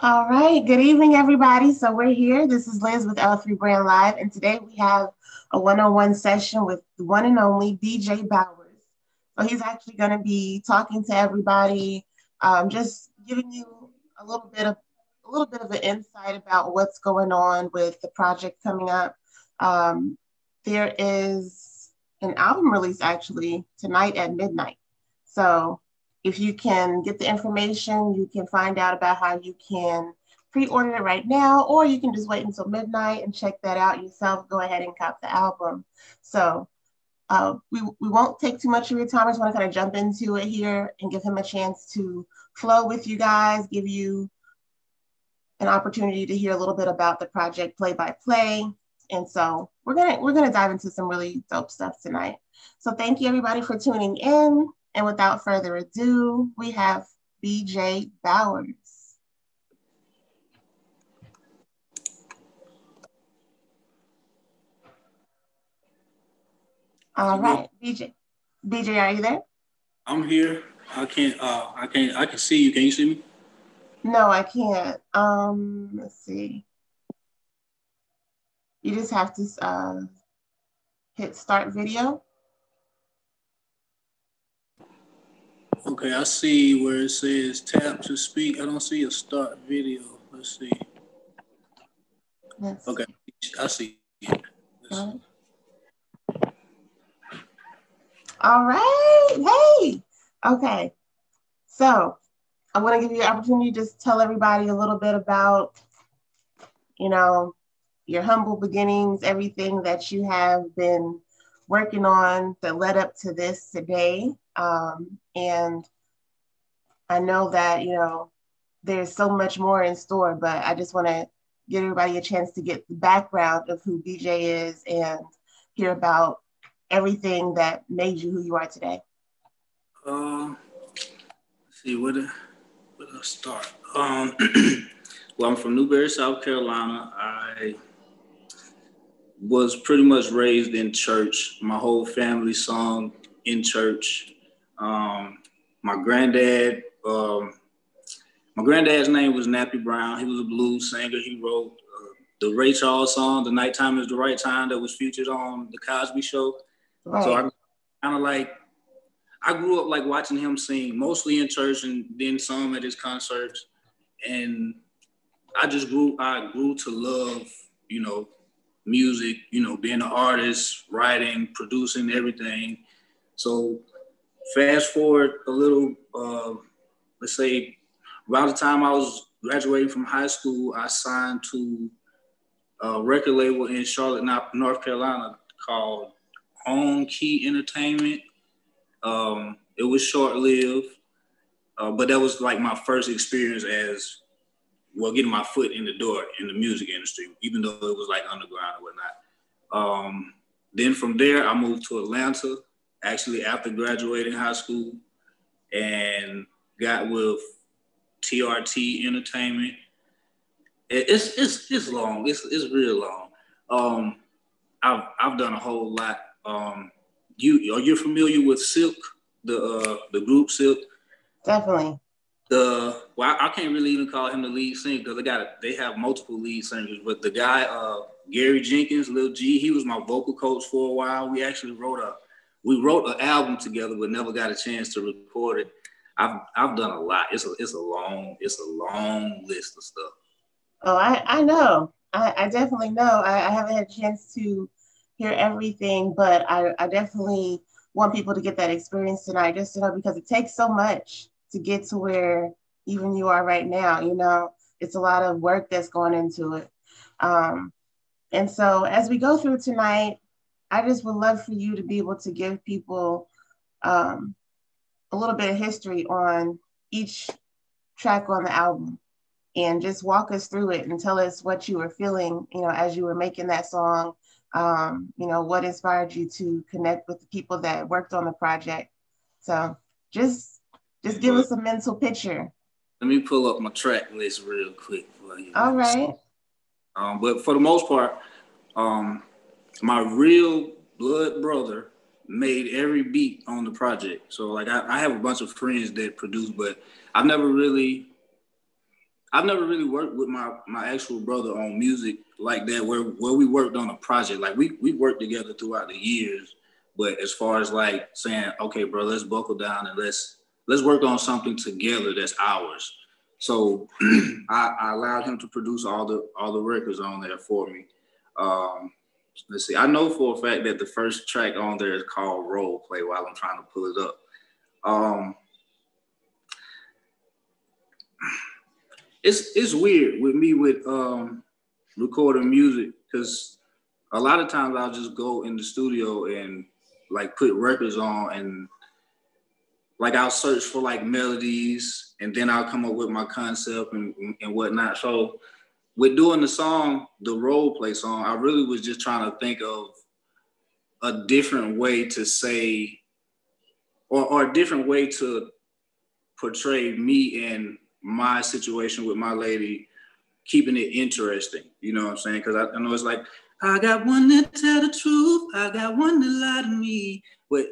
All right. Good evening, everybody. So we're here. This is Liz with L3 Brand Live, and today we have a one-on-one session with the one and only DJ Bowers. So he's actually going to be talking to everybody, just giving you a little bit of an insight about what's going on with the project coming up. Um, there is an album release actually tonight at midnight. So if you can get the information, you can find out about how you can pre-order it right now, or you can just wait until midnight and check that out yourself. Go ahead and cop the album. So we won't take too much of your time. I just want to kind of jump into it here and give him a chance to flow with you guys, give you an opportunity to hear a little bit about the project play by play. And so we're gonna dive into some really dope stuff tonight. So thank you everybody for tuning in. And without further ado, we have BJ Bowers. All right, BJ. BJ, are you there? I'm here. I can see you. Can you see me? No, I can't. Let's see. You just have to hit start video. Okay, I see where it says tap to speak. I don't see a start video. Let's see. Okay, I see it. All right. Hey. Okay. So I want to give you an opportunity to just tell everybody a little bit about, your humble beginnings, everything that you have been working on that led up to this today. And I know that, there's so much more in store, but I just want to give everybody a chance to get the background of who BJ is and hear about everything that made you who you are today. Let's see, where do I start? Well, I'm from Newberry, South Carolina. I was pretty much raised in church. My whole family sung in church. My granddad's name was Nappy Brown. He was a blues singer. He wrote the Ray Charles song, "The Nighttime Is the Right Time," that was featured on The Cosby Show. Right. So I grew up like watching him sing, mostly in church and then some at his concerts. And I grew to love, music, being an artist, writing, producing, everything. So fast forward a little, let's say around the time I was graduating from high school, I signed to a record label in Charlotte, North Carolina called On Key Entertainment. It was short-lived, but that was like my first experience as, well, getting my foot in the door in the music industry, even though it was like underground and whatnot. Then from there, I moved to Atlanta, actually after graduating high school, and got with TRT Entertainment. It's long. It's real long. I've done a whole lot. Are you familiar with Silk, the group Silk? Definitely. I can't really even call him the lead singer because they have multiple lead singers. But the guy, Gary Jenkins, Lil G, he was my vocal coach for a while. We actually wrote an album together, but never got a chance to record it. I've done a lot. It's a long list of stuff. Oh, I know. I definitely know. I haven't had a chance to hear everything, but I definitely want people to get that experience tonight, just because it takes so much to get to where even you are right now. It's a lot of work that's going into it. And so as we go through tonight, I just would love for you to be able to give people a little bit of history on each track on the album and just walk us through it and tell us what you were feeling, as you were making that song, what inspired you to connect with the people that worked on the project. So just give us a mental picture. Let me pull up my track list real quick for you. All right. But for the most part, my real blood brother made every beat on the project. So like I have a bunch of friends that produce, but I've never really I've never really worked with my actual brother on music like that, where we worked on a project. Like we worked together throughout the years, but as far as like saying, okay, bro, let's buckle down and let's work on something together that's ours. So I allowed him to produce all the records on there for me. Let's see. I know for a fact that the first track on there is called Role Play while I'm trying to pull it up. It's weird with me with recording music because a lot of times I'll just go in the studio and like put records on and like I'll search for like melodies and then I'll come up with my concept and whatnot. So with doing the song, the Role Play song, I really was just trying to think of a different way to say or a different way to portray me and my situation with my lady, keeping it interesting. You know what I'm saying? Because I know it's like, I got one that tell the truth, I got one that lie to me. But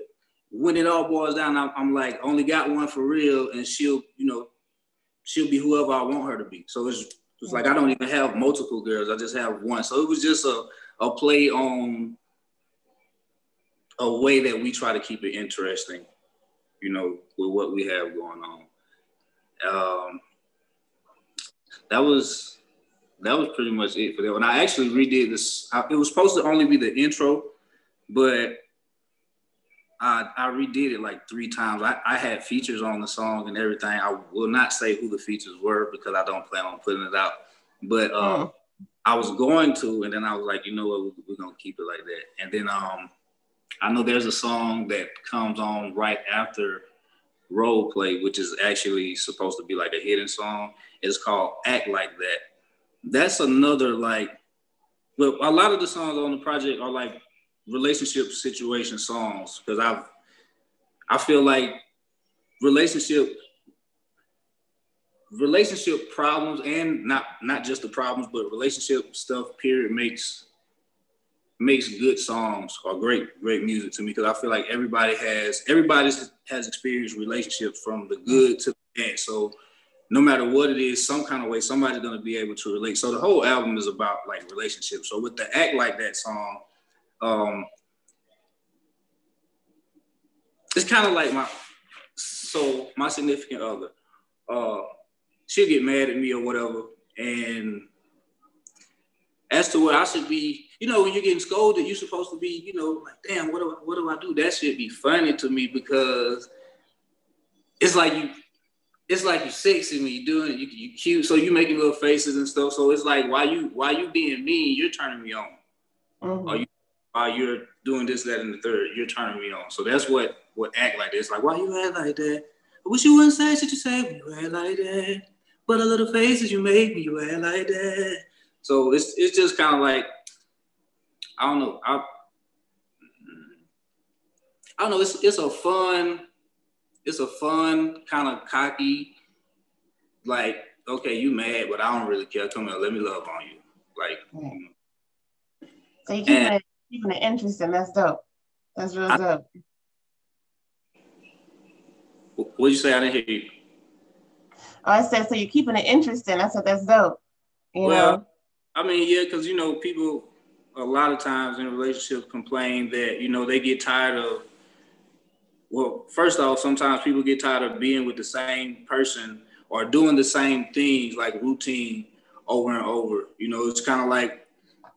when it all boils down, I'm like, only got one for real, and she'll be whoever I want her to be. So it's like I don't even have multiple girls, I just have one. So it was just a play on a way that we try to keep it interesting, with what we have going on. That was pretty much it for that one. I actually redid this. It was supposed to only be the intro, but I redid it like 3 times. I had features on the song and everything. I will not say who the features were because I don't plan on putting it out. But I was going to, and then I was like, you know what, we're gonna keep it like that. And then I know there's a song that comes on right after Role Play, which is actually supposed to be like a hidden song. It's called Act Like That. That's another well, a lot of the songs on the project are like relationship situation songs because I feel like relationship problems and not just the problems, but relationship stuff, period, makes good songs or great music to me because I feel like everybody has experienced relationships from the good to the bad. So no matter what it is, some kind of way, somebody's gonna be able to relate. So the whole album is about like relationships. So with the Act Like That song, it's kind of like my significant other, she'll get mad at me or whatever, and as to where I should be, when you're getting scolded, you're supposed to be, like, damn, what do I do? That should be funny to me because it's like you're sexy when you're doing it. You cute, so you making little faces and stuff. So it's like, why you being mean? You're turning me on. Mm-hmm. While you're doing this, that, and the third, you're turning me on. So that's what Act Like this. Like, why you act like that? I wish you wouldn't say what you say when you act like that. But the little faces you make when you act like that. So it's just kind of like, I don't know. I don't know. It's a fun kind of cocky, like, okay, you mad, but I don't really care. Come here, let me love on you. Like, So you're keeping it interesting. That's dope. That's real dope. What'd you say? I didn't hear you. Oh, I said, so you're keeping it interesting. I said, that's dope. You know? I mean, yeah, because, people a lot of times in relationships complain that, they get tired of, well, first off, sometimes people get tired of being with the same person or doing the same things like routine over and over. It's kind of like,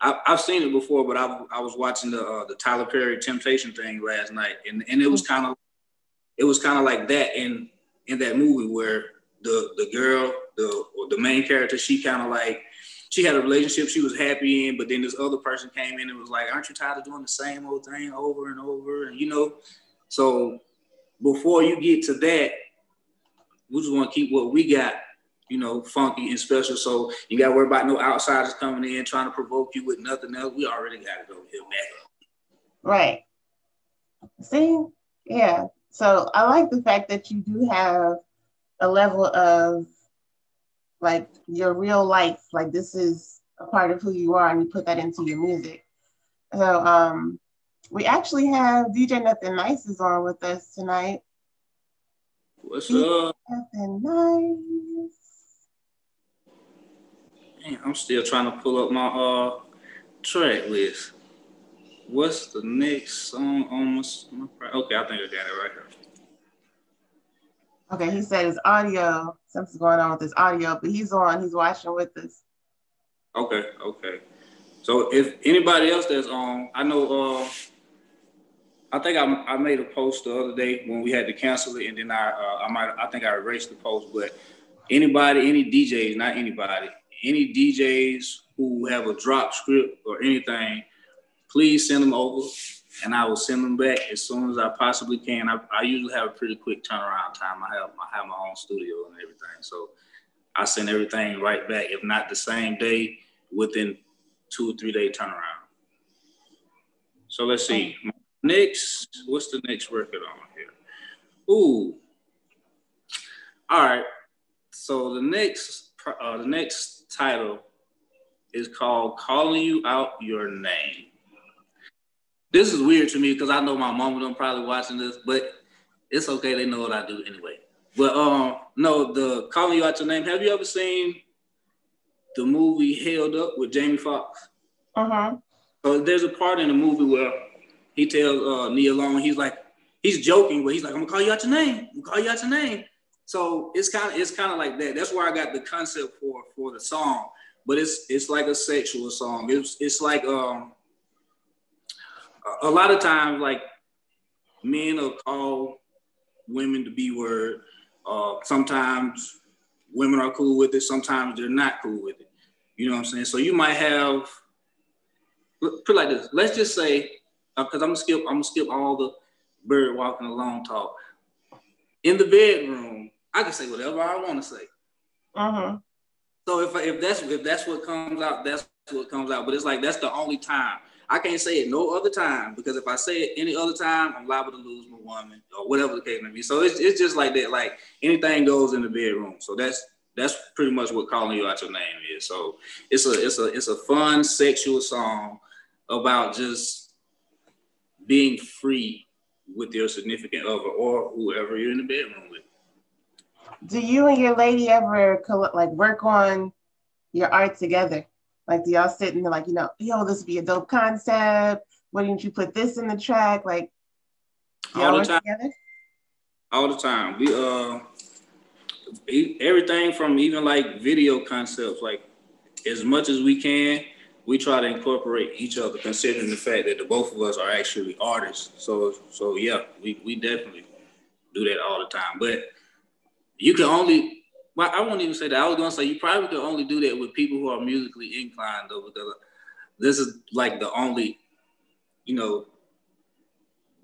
I've seen it before, but I was watching the Tyler Perry Temptation thing last night, and it was kind of like that in that movie where the girl, the main character, she kind of like, she had a relationship she was happy in, but then this other person came in and was like, aren't you tired of doing the same old thing over and over? And, so before you get to that, we just want to keep what we got, funky and special. So you got to worry about no outsiders coming in trying to provoke you with nothing else. We already got to go here back up. Right. See? Yeah. So I like the fact that you do have a level of like your real life, like this is a part of who you are and you put that into your music. So we actually have DJ Nothing Nice is on with us tonight. What's up? Nothing Nice. Man, I'm still trying to pull up my track list. What's the next song on my okay, I think I got it right here. Okay, he said his audio, something's going on with his audio, but he's watching with us. Okay. So if anybody else that's on, I know I think I made a post the other day when we had to cancel it, and then I think I erased the post. But anybody, any DJs, not anybody, any DJs who have a drop script or anything, please send them over, and I will send them back as soon as I possibly can. I usually have a pretty quick turnaround time. I have my own studio and everything, so I send everything right back. If not the same day, within 2 or 3 day turnaround. So let's see. Next, what's the next record on here? Ooh. All right. So the next title is called "Calling You Out Your Name." This is weird to me because I know my mama don't probably watching this, but it's okay. They know what I do anyway. But no, the "Calling You Out Your Name." Have you ever seen the movie Held Up with Jamie Foxx? So there's a part in the movie where he tells Nia Long, he's joking, but he's like, "I'm gonna call you out your name. I'm gonna call you out your name." So it's kind of like that. That's where I got the concept for the song. But it's like a sexual song. It's like a lot of times like men will call women the B word. Sometimes women are cool with it. Sometimes they're not cool with it. You know what I'm saying? So you might have, put it like this. Let's just say, because I'm gonna skip all the bird walking alone talk. In the bedroom, I can say whatever I want to say. So if that's what comes out, that's what comes out. But it's like that's the only time. I can't say it no other time, because if I say it any other time, I'm liable to lose my woman or whatever the case may be. So it's just like that. Like anything goes in the bedroom. So that's pretty much what "Calling You Out Your Name" is. So it's a fun sexual song about just being free with your significant other or whoever you're in the bedroom with. Do you and your lady ever like work on your art together? Like, do y'all sit and like, yo, this would be a dope concept. Why didn't you put this in the track? Like, do y'all work together? All the time. We everything from even like video concepts, like as much as we can, we try to incorporate each other, considering the fact that the both of us are actually artists. So yeah, we definitely do that all the time. But you can only, well, I won't even say that. I was gonna say you probably could only do that with people who are musically inclined, though, because this is like the only,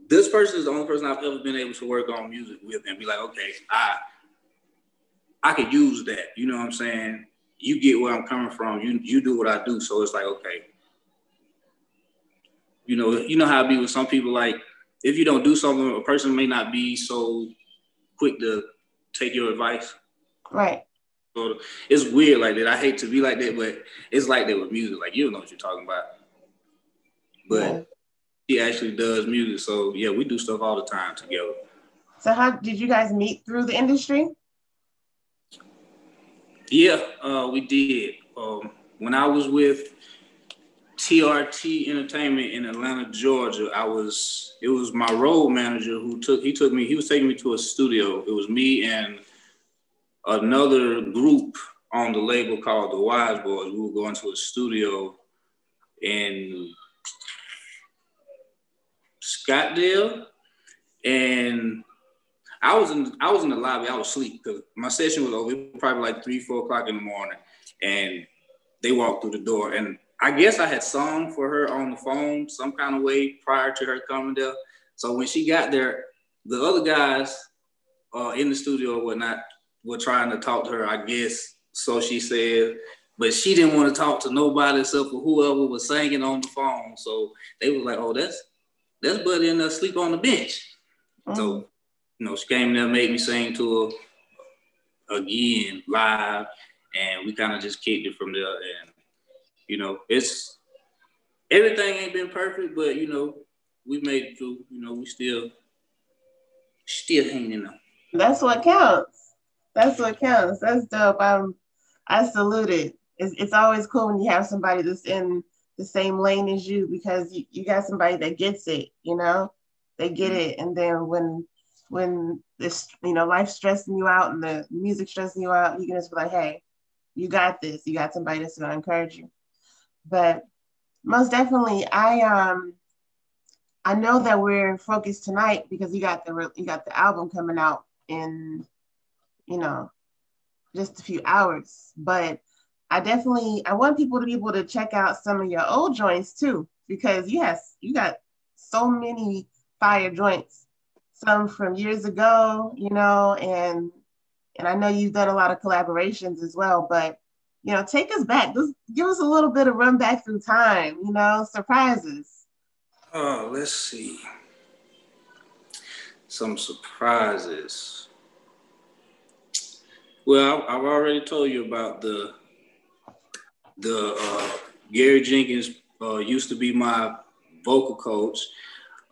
this person is the only person I've ever been able to work on music with and be like, okay, I could use that. You know what I'm saying? You get where I'm coming from. You do what I do. So it's like, okay. You know how it be with some people, like if you don't do something, a person may not be so quick to take your advice. Right. So it's weird like that. I hate to be like that, but it's like that with music. Like, you don't know what you're talking about. But he actually does music. So yeah, we do stuff all the time together. So how did you guys meet through the industry? Yeah, we did. When I was with TRT Entertainment in Atlanta, Georgia, it was my road manager he was taking me to a studio. It was me and another group on the label called the Wise Boys. We were going to a studio in Scottsdale, and I was in the lobby. I was asleep because my session was over. It was probably like 3, 4 o'clock in the morning, and they walked through the door. And I guess I had sung for her on the phone some kind of way prior to her coming there. So when she got there, the other guys in the studio or whatnot were trying to talk to her, I guess. So she said, but she didn't want to talk to nobody except for whoever was singing on the phone. So they was like, oh, that's Buddy in there sleep on the bench. So, she came there, made me sing to her again live, and we kind of just kicked it from there. And, it's everything ain't been perfect, but, we made it through. We still hanging in there. That's what counts. That's what counts. That's dope. I salute it. it's always cool when you have somebody that's in the same lane as you, because you got somebody that gets it, you know, they get it. And then when this, you know, life's stressing you out and the music stressing you out, you can just be like, hey, you got this. You got somebody that's going to encourage you. But most definitely, I know that we're focused tonight because you got the album coming out in, you know, just a few hours. But I want people to be able to check out some of your old joints too, because yes, you got so many fire joints, some from years ago, you know, and I know you've done a lot of collaborations as well, but you know, take us back. Just give us a little bit of run back through time, you know, surprises. Oh, let's see. Some surprises. Well, I've already told you about the Gary Jenkins used to be my vocal coach.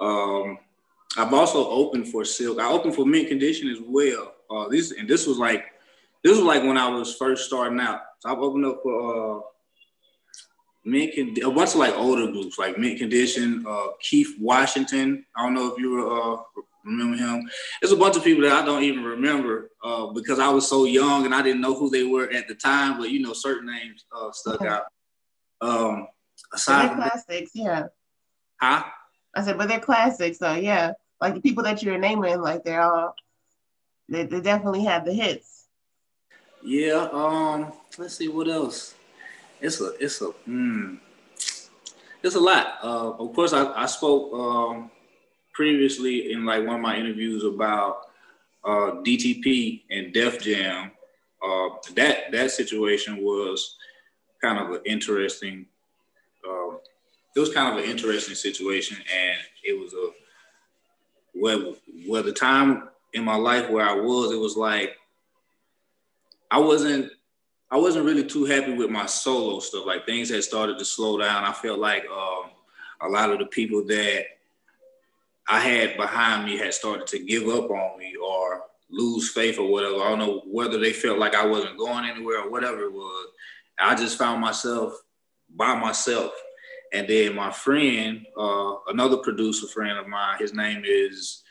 I've also opened for Silk. I opened for Mint Condition as well. This was like when I was first starting out. So I've opened up for a bunch of like older groups like Mint Condition, Keith Washington. I don't know if you remember him. There's a bunch of people that I don't even remember because I was so young and I didn't know who they were at the time. But you know, certain names stuck out. Aside from classics, yeah. Huh? I said, but they're classics, so yeah. Like the people that you're naming, like they definitely have the hits. Yeah. Let's see what else. It's a lot. Of course, I spoke previously in like one of my interviews about DTP and Def Jam. That situation was kind of an interesting. It was kind of an interesting situation, and it was where the time in my life where I was, it was like I wasn't really too happy with my solo stuff. Like things had started to slow down. I felt like a lot of the people that I had behind me had started to give up on me or lose faith or whatever. I don't know whether they felt like I wasn't going anywhere or whatever it was. I just found myself by myself. And then my friend, another producer friend of mine, his name is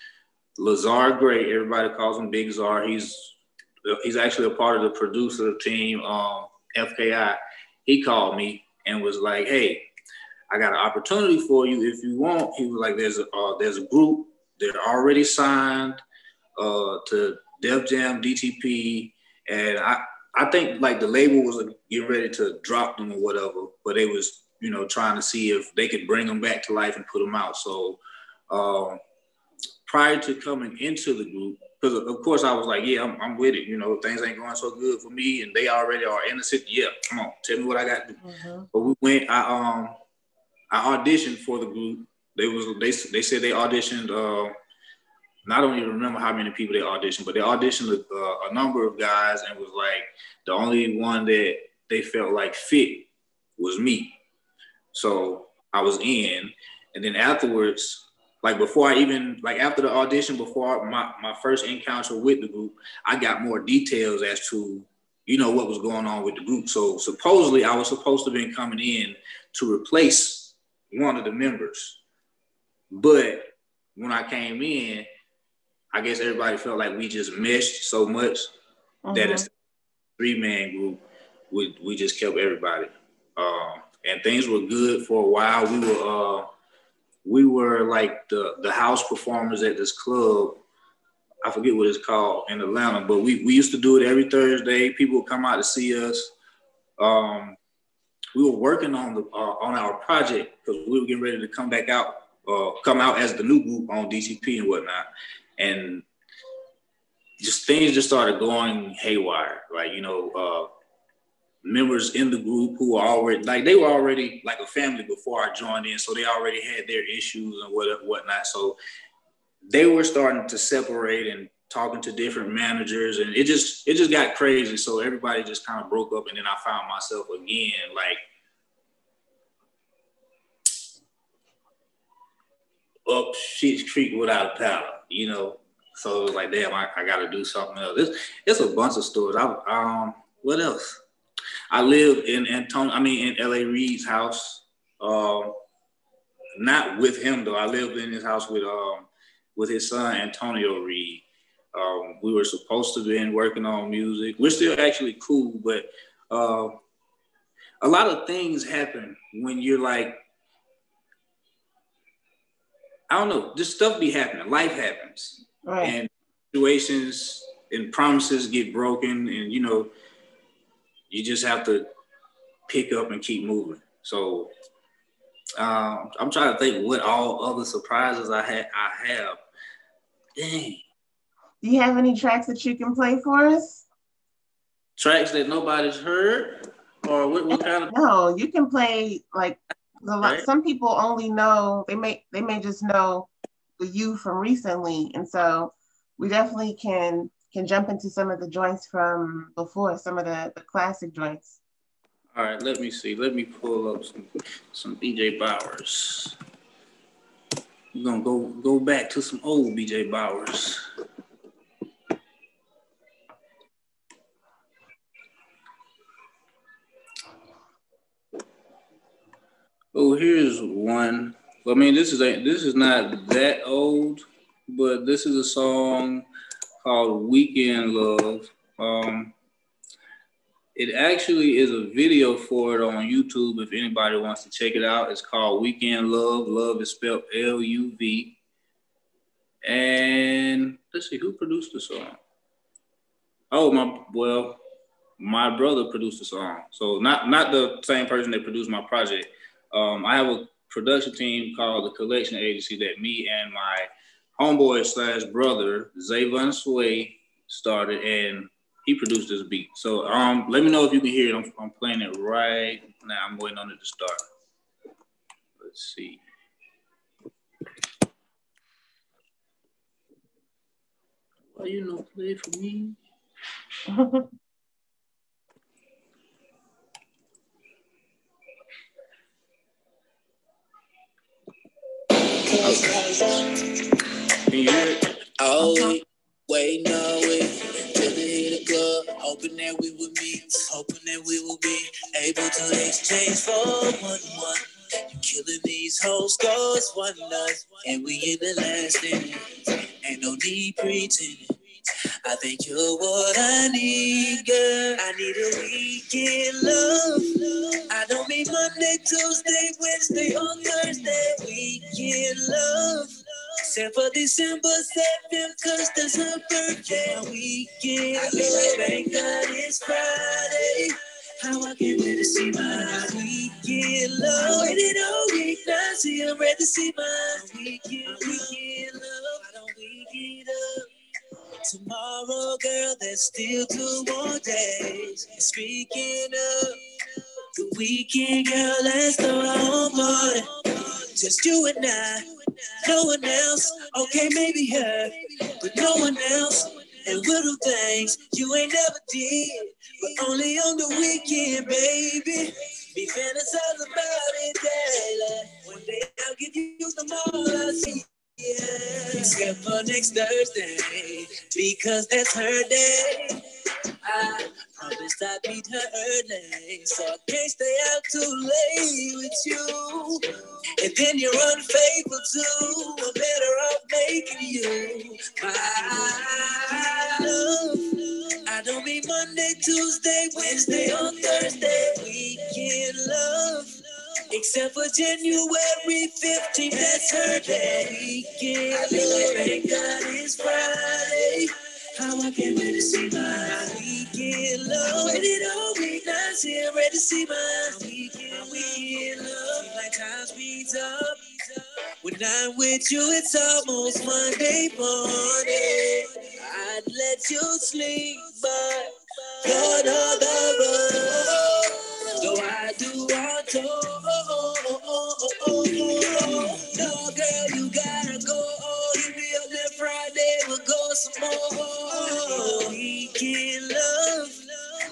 Lazar Gray. Everybody calls him Big Czar. He's actually a part of the producer team, FKI. He called me and was like, "Hey, I got an opportunity for you if you want." He was like, "There's a group. They're already signed to Def Jam, DTP, and I think like the label was getting ready to drop them or whatever, but they was trying to see if they could bring them back to life and put them out." So prior to coming into the group, because of course I was like, yeah, I'm with it. Things ain't going so good for me, and they already are in the city. Yeah, come on, tell me what I got to do. Mm-hmm. But we went. I auditioned for the group. They said they auditioned. I don't even remember how many people they auditioned, but they auditioned a number of guys, and was like the only one that they felt like fit was me. So I was in, and then afterwards, like before I even, like after the audition, before my first encounter with the group, I got more details as to, what was going on with the group. So supposedly I was supposed to have been coming in to replace one of the members. But when I came in, I guess everybody felt like we just meshed so much that it's a 3-man group. We just kept everybody. And things were good for a while. We were like the house performers at this club. I forget what it's called in Atlanta, but we used to do it every Thursday. People would come out to see us. We were working on our project because we were getting ready to come out as the new group on DTP and whatnot. And things just started going haywire. Like, members in the group who are they were already like a family before I joined in. So they already had their issues and whatnot. So they were starting to separate and talking to different managers, and it just got crazy. So everybody just kind of broke up, and then I found myself again like up Sheets Creek without a paddle, So it was like, damn, I got to do something else. It's a bunch of stories. What else? I live in in L.A. Reid's house. Not with him though. I lived in his house with his son Antonio Reid. We were supposed to be working on music. We're still actually cool, but a lot of things happen when you're like, I don't know, just stuff be happening. Life happens, right. And situations and promises get broken, and you just have to pick up and keep moving. So I'm trying to think what all other surprises I have. Dang. Do you have any tracks that you can play for us? Tracks that nobody's heard, or what kind of? No, you can play like a lot. Right. Some people only know they may just know the you from recently, and so we definitely can jump into some of the joints from before, some of the classic joints. All right, let me see. Let me pull up some BJ Bowers. We're gonna go back to some old BJ Bowers. Oh, here's one. I mean, this is not that old, but this is a song called "Weekend Love." It actually is a video for it on YouTube. If anybody wants to check it out, it's called "Weekend Love." Love is spelled L-U-V. And let's see, who produced the song? Oh, my brother produced the song. So not the same person that produced my project. I have a production team called the Collection Agency that me and my homeboy / brother, Zayvon Sway, started, and he produced this beat. So let me know if you can hear it. I'm playing it right now. I'm waiting on it to start. Let's see. Well, play it for me. Can you hear it? Oh, wait, no, wait. Till they hit the club, hoping that we would meet, hoping that we will be able to exchange for 1-1. You killing these whole scores, 1-0, and we in the last inning. Ain't no need pretending. I think you're what I need, girl. I need a weekend love. I don't mean Monday, Tuesday, Wednesday, or Thursday. Weekend love. Except for December 7th, cause that's her birthday. Weekend love. Thank God it's Friday. How I can't wait to see my weekend love. Waited all week, now see I'm ready to see my weekend love. I don't weekend up. Tomorrow, girl, there's still 2 more days. And speaking of the weekend, girl, let's throw our own party. Just you and I, no one else. Okay, maybe her, but no one else. And we'll do things you ain't never did, but only on the weekend, baby. Be fantasize about it daily. One day I'll give you some more I see. Yeah, except for next Thursday, because that's her day. I promised I'd meet her early, so I can't stay out too late with you. And then you're unfaithful too. I'm better off making you my love. I don't mean Monday, Tuesday, Wednesday, or Thursday. Weekend love. Except for January 15th, that's her day. Weekend love. Thank God it's Friday. How I can't wait to see my weekend love. Waited all week, now I'm here ready to see my weekend love. Like time speeds up. When I'm with you, it's almost Monday morning. I'd let you sleep, but you're not the road. So I do want to. No, girl, you gotta go. Hit me up that Friday, we'll go some more. Weekend love.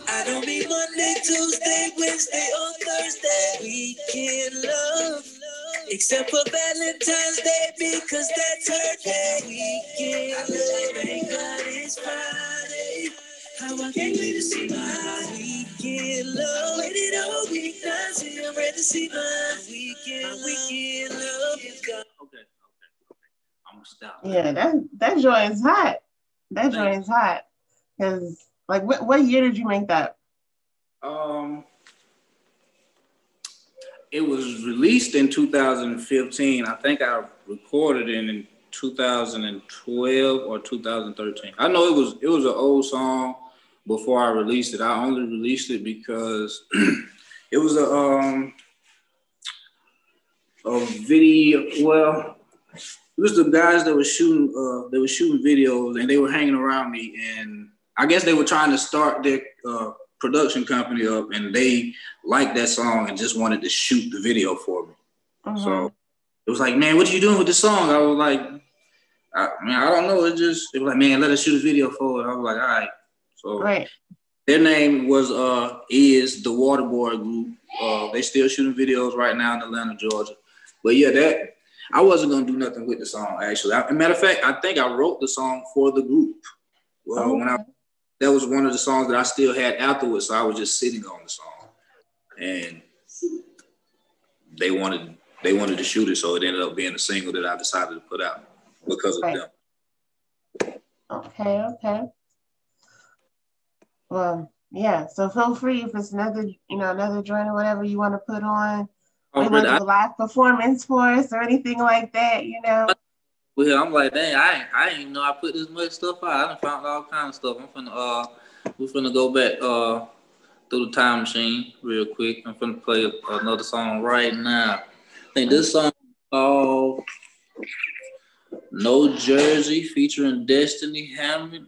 I don't mean Monday, Tuesday, Wednesday, or Thursday. Weekend love. Except for Valentine's Day, because that's her day. Weekend love. Thank God it's Friday. How I can't wait to see my weekend. weekend love. When it all be nice, I'm ready to see my weekend love is gone. Okay. I'm gonna stop. Yeah, that joint is hot. That joint is hot. Cause like, what year did you make that? It was released in 2015. I think I recorded it in 2012 or 2013. I know it was an old song before I released it. I only released it because it was a video. Well, it was the guys that were shooting videos, and they were hanging around me, and I guess they were trying to start their production company up, and they liked that song and just wanted to shoot the video for me. So it was like, man, what are you doing with the song? I was like, I don't know. It was like, man, let us shoot a video for it. I was like, all right. So their name is the Waterboy Group. They still shooting videos right now in Atlanta, Georgia. But yeah, I wasn't gonna do nothing with the song actually. As a matter of fact, I think I wrote the song for the group. Well, that was one of the songs that I still had afterwards, so I was just sitting on the song, and they wanted to shoot it, so it ended up being a single that I decided to put out because of them. Okay. Well, yeah. So feel free if it's another joint or whatever you want to put on. We want to do a live performance for us or anything like that, Well, I'm like, dang, I didn't even know I put this much stuff out. I done found all kinds of stuff. We're finna go back through the time machine real quick. I'm finna play another song right now. I think this song is called No Jersey featuring Destiny Hammond.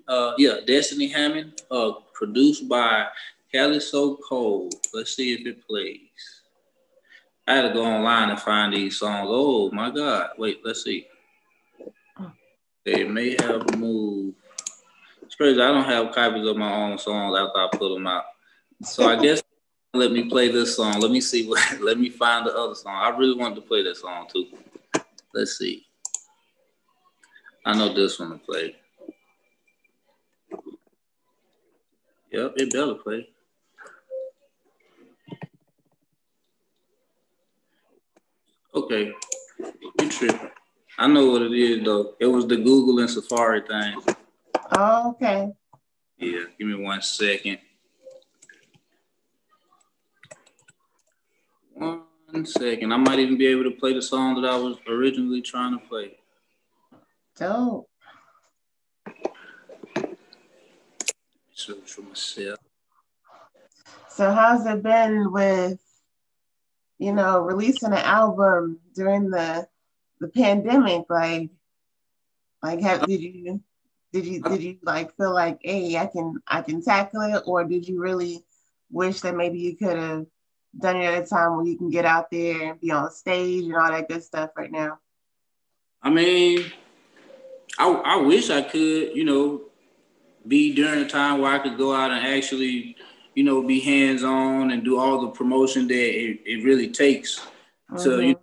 Destiny Hammond, produced by Cali So Cold. Let's see if it plays. I had to go online and find these songs. Oh my God. Wait, let's see. They may have moved. It's crazy. I don't have copies of my own songs after I put them out. So I guess let me play this song. Let me see let me find the other song. I really wanted to play this song too. Let's see. I know this one to play. Yep, it better play. Okay. You tripping. I know what it is though. It was the Google and Safari thing. Oh, okay. Yeah, give me 1 second. 1 second. I might even be able to play the song that I was originally trying to play. Dope. Search for myself. So how's it been with, releasing an album during the pandemic? Did you like feel like, hey, I can tackle it, or did you really wish that maybe you could have done it at a time when you can get out there and be on stage and all that good stuff right now? I mean, I wish I could, be during a time where I could go out and actually, be hands-on and do all the promotion that it really takes to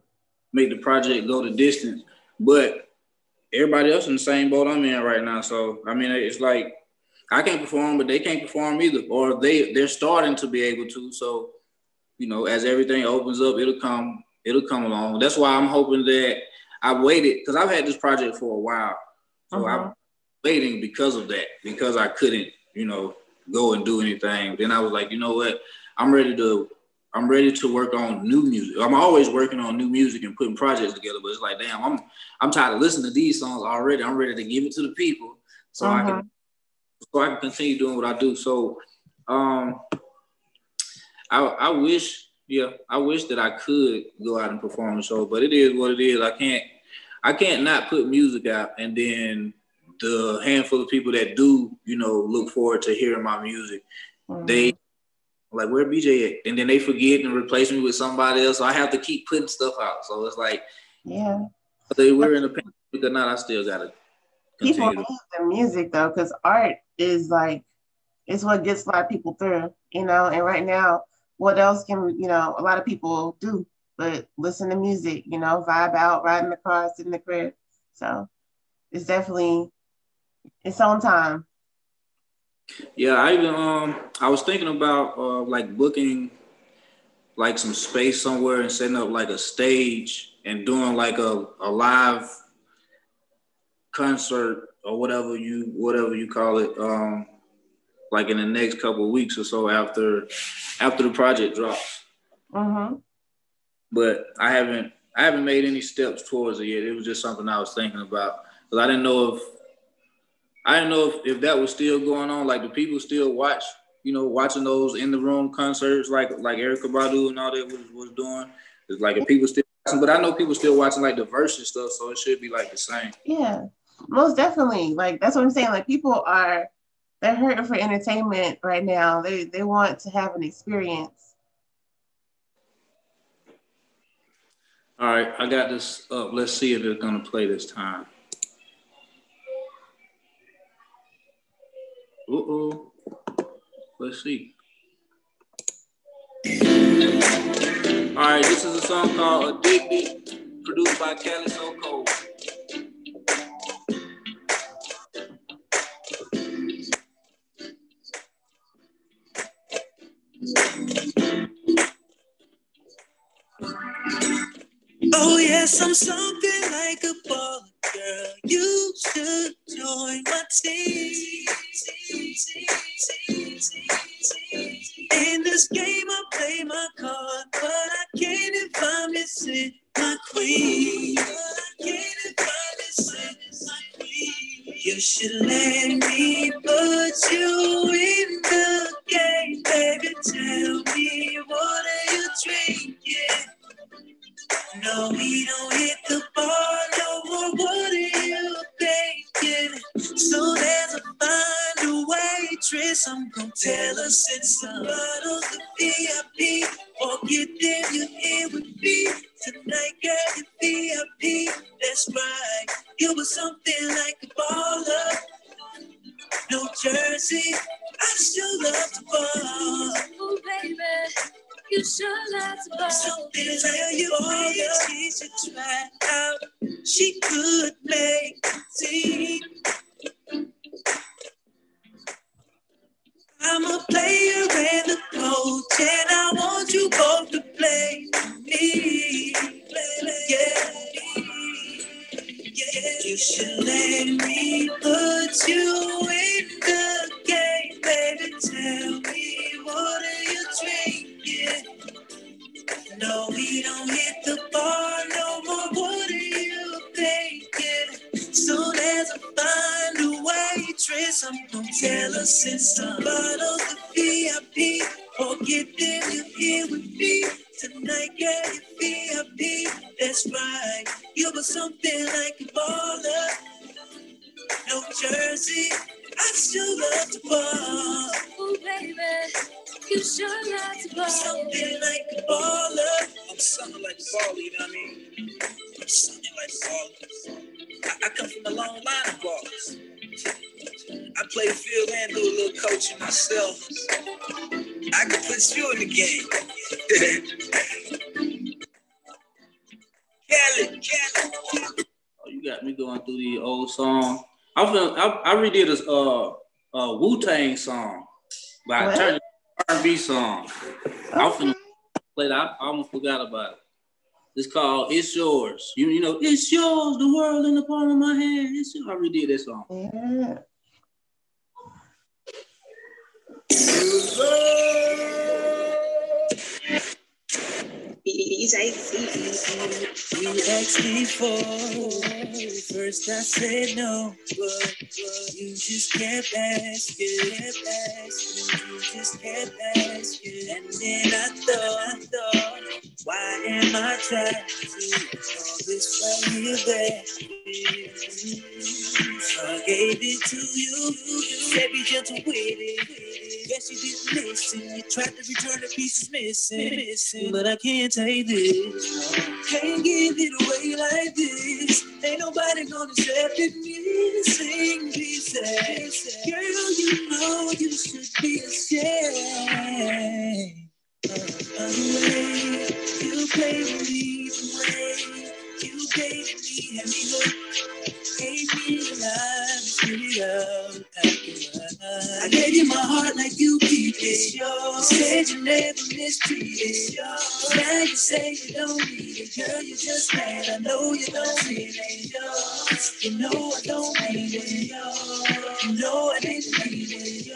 make the project go the distance. But everybody else in the same boat I'm in right now. So, I mean, it's like I can't perform, but they can't perform either. Or they're starting to be able to. So, as everything opens up, it'll come along. That's why I'm hoping that I waited, because I've had this project for a while. So I'm waiting because of that, because I couldn't, go and do anything. Then I was like, you know what? I'm ready to work on new music. I'm always working on new music and putting projects together, but it's like, damn, I'm tired of listening to these songs already. I'm ready to give it to the people so I can continue doing what I do. So I wish that I could go out and perform the show, but it is what it is. I can't not put music out, and then the handful of people that do, look forward to hearing my music, they like, where BJ at? And then they forget and replace me with somebody else. So I have to keep putting stuff out. So it's like, whether we're in the pandemic or not, I still gotta continue. People need the music though, because art is like, it's what gets a lot of people through, and right now, what else can, a lot of people do but listen to music, vibe out, ride in the car, sit in the crib. So it's definitely its own time. Yeah, I was thinking about like booking like some space somewhere and setting up like a stage and doing like a live concert or whatever you call it, like in the next couple of weeks or so after the project drops. Mm-hmm. But I haven't made any steps towards it yet. It was just something I was thinking about because I didn't know if that was still going on. Like, do people still watching those in the room concerts like Erykah Badu and all that was doing? It's like if people still watching, but I know people still watching like the versus stuff, so it should be like the same. Yeah, most definitely. Like that's what I'm saying. Like they're hurting for entertainment right now. They want to have an experience. All right, I got this up. Let's see if it's gonna play this time. Uh-oh. Let's see. All right, this is a song called Addicted, produced by Cali So Cold. Oh yes, I'm something like a baller, girl. You should join my team. In this game, I play my card, but I can't if I'm missing my queen. You should let me put you in the game, baby. Tell me, what are you drinking? No, we don't hit the bar no more. What are you thinking? Soon as I find a waitress, I'm gonna tell her send some bottles of VIP. Or get them, you here with me tonight, girl. You VIP. That's right. You were something like a baller. No Jersey, I still love the ball. Oh, baby. You sure love to ball. Something like you all she should try out. She could make a team. I'm a player and a coach, and I want you both to play me. Yeah. You should let me put you in the game, baby. Tell me, what are you drinking? No, we don't hit the bar no more. What are you thinking? Soon as I find a waitress, I'm gonna tell her send some bottles of VIP. Or get them, you here with me tonight, girl. You VIP. That's right. You were something like a baller. No Jersey, I still love the ball. Oh, baby. You sure love to ball. Something like a baller. I'm something like a baller, you know what I mean? I'm something like a baller. I come from a long line of ballers. I play field and do a little coaching myself. I can put you in the game. Kelly. Oh, you got me going through the old song. I redid a Wu-Tang song by turning R&B song. Okay. I finna play that. I almost forgot about it. It's called "It's Yours." You know, it's yours, the world in the palm of my hand. It's yours. I redid that song. Yeah. You asked me for, first I said no, but you just kept asking, you just kept asking, and then I thought, why am I trying to all this right here back? So I gave it to you, said be gentle with it. Guess you didn't listen. You tried to return the pieces missing, but I can't take this. Can't give it away like this. Ain't nobody gonna accept it missing pieces. Girl, you know you should be ashamed of the way you played with me, the way you gave me, and me look, gave me life, I gave you you my heart like you keep it. You said you never mistreat it. Now you say you don't need it. Girl, you just mad. I know you don't need it. You know I don't need it. You know I didn't need it.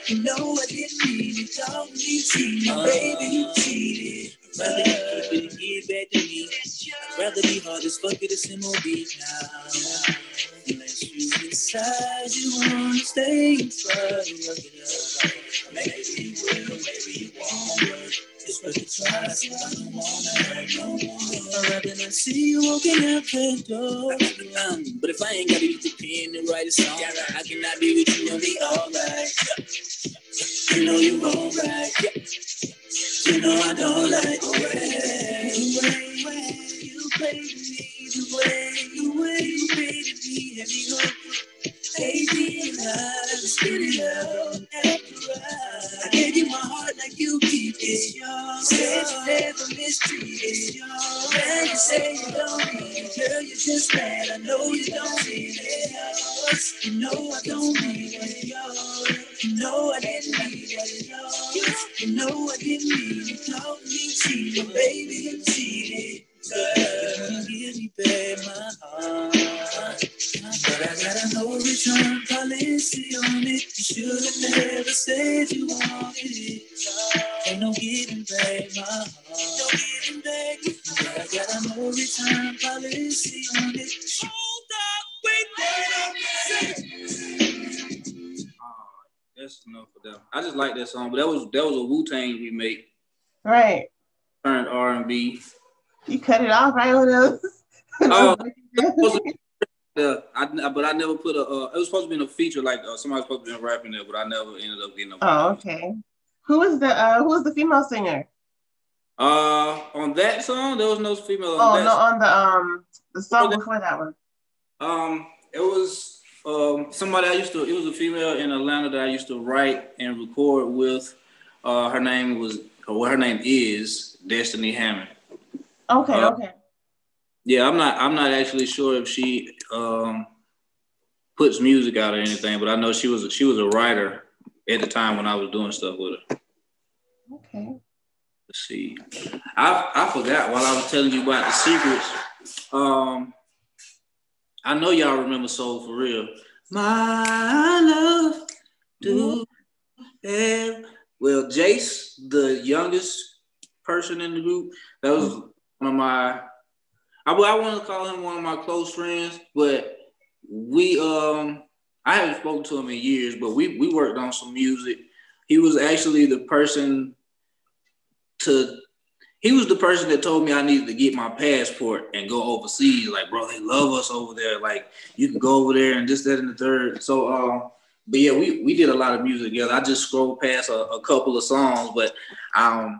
You know I didn't need it. Don't need cheating, baby, you cheated. Rather you keep it and give back to me. I'd rather be hard as fuck it as MOB now. Unless you decide you wanna stay and try to work it out. Maybe you will, maybe you won't work. It's worth a try, so I don't wanna hurt no more. I'd rather not see you walking out that door. But if I ain't gotta use the pen to write a song, I cannot be with you and be alright. You know you won't right. You know I don't like the way you play with me, the way you treated me, heavy hope. Baby, I spit it out after I gave you my heart like you keep it. Said you never mistreated. Now you say you don't need it. Girl, you're just mad. I know you don't need it. You know I don't need it. You know I didn't need it. You know I didn't need it. Don't need cheating, baby, you cheated. You wanna give me back my heart, but I gotta know return policy on it. You should've never said you wanted it. Ain't no giving back my heart, no giving back. But I gotta know return policy on it. Hold up, wait, That's enough for them. I just like that song, but that was a Wu-Tang remake. Right. Turned R&B. You cut it off right with those. Oh, but I never put a. It was supposed to be in a feature, like somebody was supposed to be rapping there, but I never ended up getting a. Oh, okay. Who was the female singer? On that song, there was no female. On on the song before that one. It was somebody I used to. It was a female in Atlanta that I used to write and record with. Her name is Destiny Hammond. Okay. Okay. Yeah, I'm not actually sure if she puts music out or anything, but I know she was a writer at the time when I was doing stuff with her. Okay. Let's see. I forgot while I was telling you about the secrets. I know y'all remember Soul for Real. My love, do have. Well, Jace, the youngest person in the group, that was one of my. I want to call him one of my close friends, but I haven't spoken to him in years, but we worked on some music. He was actually the person that told me I needed to get my passport and go overseas. Like, bro, they love us over there. Like, you can go over there and this, that, and the third. So, but yeah, we did a lot of music together. I just scrolled past a couple of songs, but I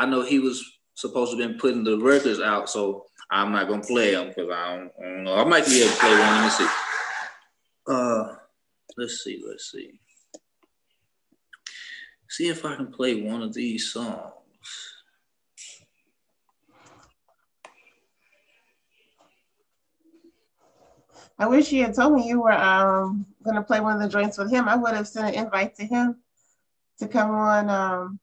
know he was supposed to have been putting the records out, so I'm not gonna play them because I don't know. I might be able to play one. Let me see. Let's see. See if I can play one of these songs. I wish you had told me you were gonna play one of the joints with him. I would have sent an invite to him to come on.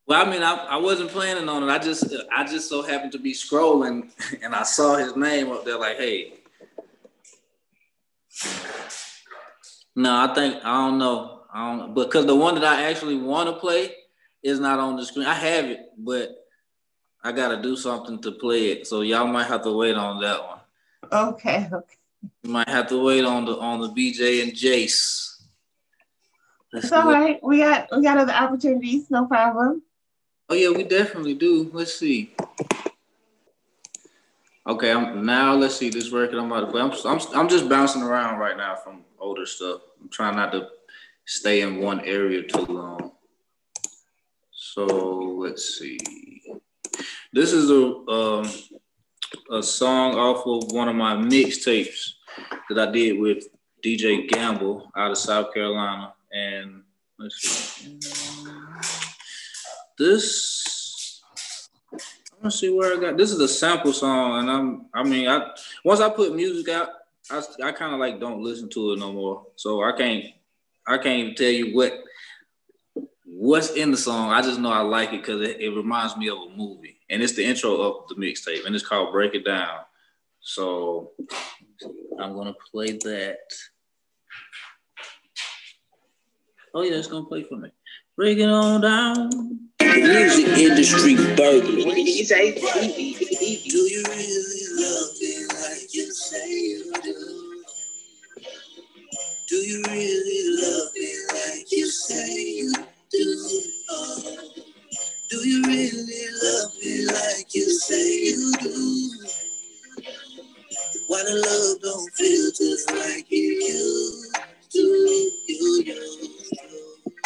Well, I mean, I wasn't planning on it. I just so happened to be scrolling and I saw his name up there. Like, hey. No, I don't know, because the one that I actually want to play is not on the screen. I have it, but I gotta do something to play it. So y'all might have to wait on that one. Okay. You might have to wait on the BJ and Jace. It's all right. We got other opportunities. No problem. Oh yeah, we definitely do. Let's see. Okay, let's see this record I'm about to play. I'm just bouncing around right now from older stuff. I'm trying not to stay in one area too long. So let's see. This is a song off of one of my mixtapes that I did with DJ Gamble out of South Carolina. And let's see. I'm gonna see where I got. This is a sample song, and once I put music out, I kind of like don't listen to it no more. So I I can't even tell you what's in the song. I just know I like it because it reminds me of a movie. And it's the intro of the mixtape. And it's called Break It Down. So I'm going to play that. Oh, yeah, it's going to play for me. Break it on down. Music industry burglars. What did you say? Do you really love me like you say you do? Do you really love me like you say you do? Oh. Do you really love me like you say you do? Why the love don't feel just like you used to?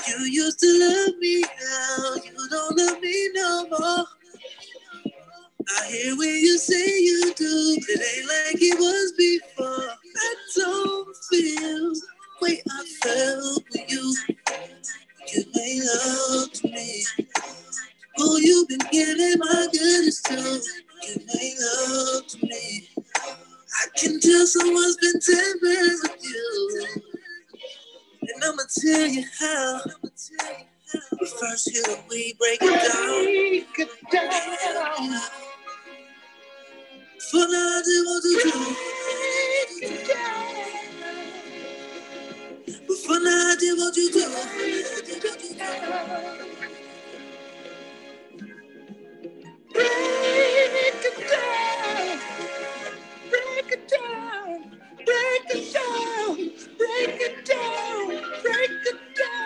You used to love me, now you don't love me no more. I hear when you say you do, but it ain't like it was before. I don't feel the way I felt when you made love to me. Oh, you've been giving my goodness to. You made love to me. I can tell someone's been tampering with you. And I'ma tell you how. But first, here we break it down. For now, I do what to do. But for now, I do what you do. Break it down. Break it down. Break it down. Break it down. Break it down.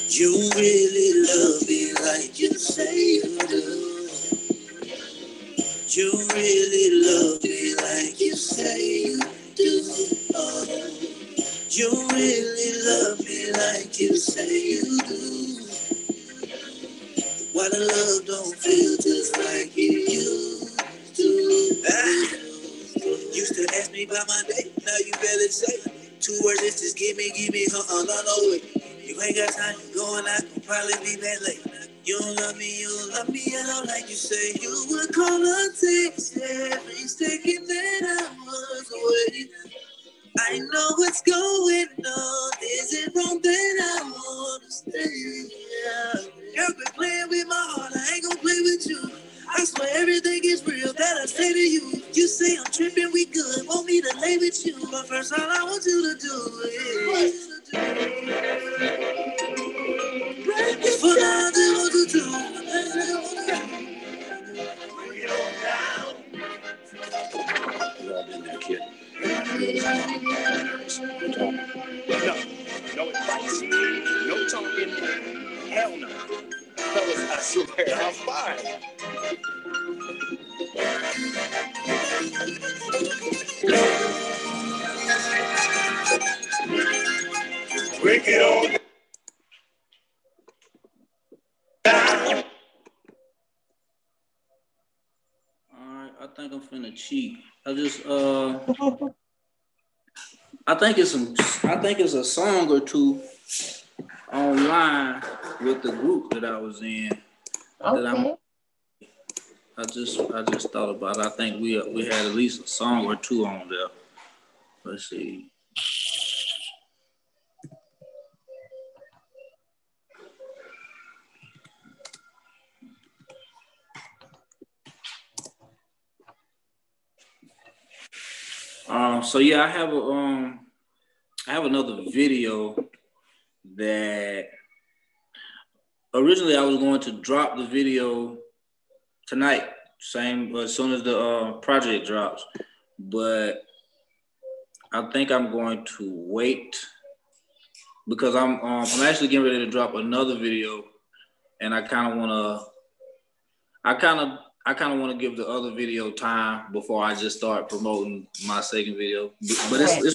You really love me like you say you do. You really love me like you say you do. Oh, you really love me like you say you do. Why the love don't feel just like you used to? Used to ask me about my day, now you barely say. 2 words is just give me, no way. You ain't got time, you going out, you'll probably be back late. You don't love me, I don't like you say. You would call a text every second that I was away. I know what's going on, is it wrong that I wanna stay? Girl, quit playing with my heart, I ain't gonna play with you. I swear everything is real that I say to you. You say I'm tripping, we good, want me to lay with you. But first all I want you to do is break it down. What to do. Bring it on down. You all been there, kid. No advice, no talking, hell no. Fellas, I swear, I'm fine. Break it on down. Alright, I think I'm finna cheat. I think it's a song or two online with the group that I was in. Okay. I just thought about it. I think we had at least a song or two on there. Let's see. So yeah, I have another video that originally I was going to drop the video tonight, as soon as the project drops, but I think I'm going to wait because I'm actually getting ready to drop another video, and I kind of want to give the other video time before I just start promoting my second video. But it's a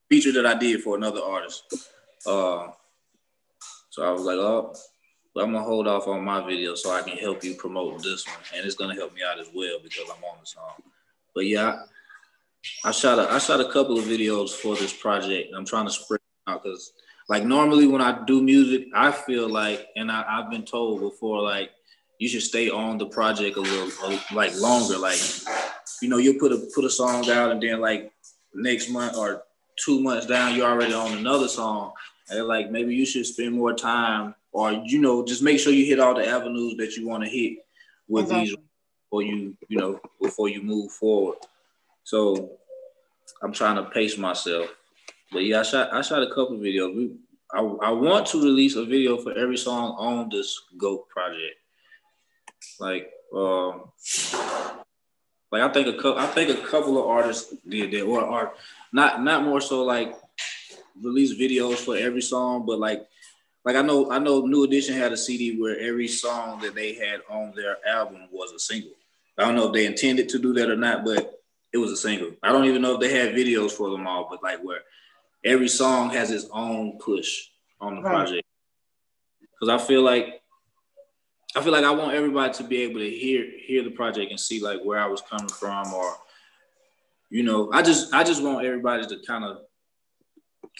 feature that I did for another artist. So I was like, oh, I'm gonna hold off on my video so I can help you promote this one, and it's gonna help me out as well because I'm on the song. But yeah, I shot a couple of videos for this project. I'm trying to spread it out because, like, normally when I do music, I feel like, and I've been told before, like, you should stay on the project a little like longer. Like, you know, you put a song out and then like next month or 2 months down, you're already on another song. And like maybe you should spend more time, or you know, just make sure you hit all the avenues that you want to hit with these before you move forward. So I'm trying to pace myself. But yeah, I shot a couple videos. I want to release a video for every song on this GOAT project. Like I think a couple of artists did that, or not more so like release videos for every song, but like I know New Edition had a CD where every song that they had on their album was a single. I don't know if they intended to do that or not, but it was a single. I don't even know if they had videos for them all, but like where every song has its own push on the project. Because I feel like I want everybody to be able to hear the project and see like where I was coming from, or you know, I just want everybody to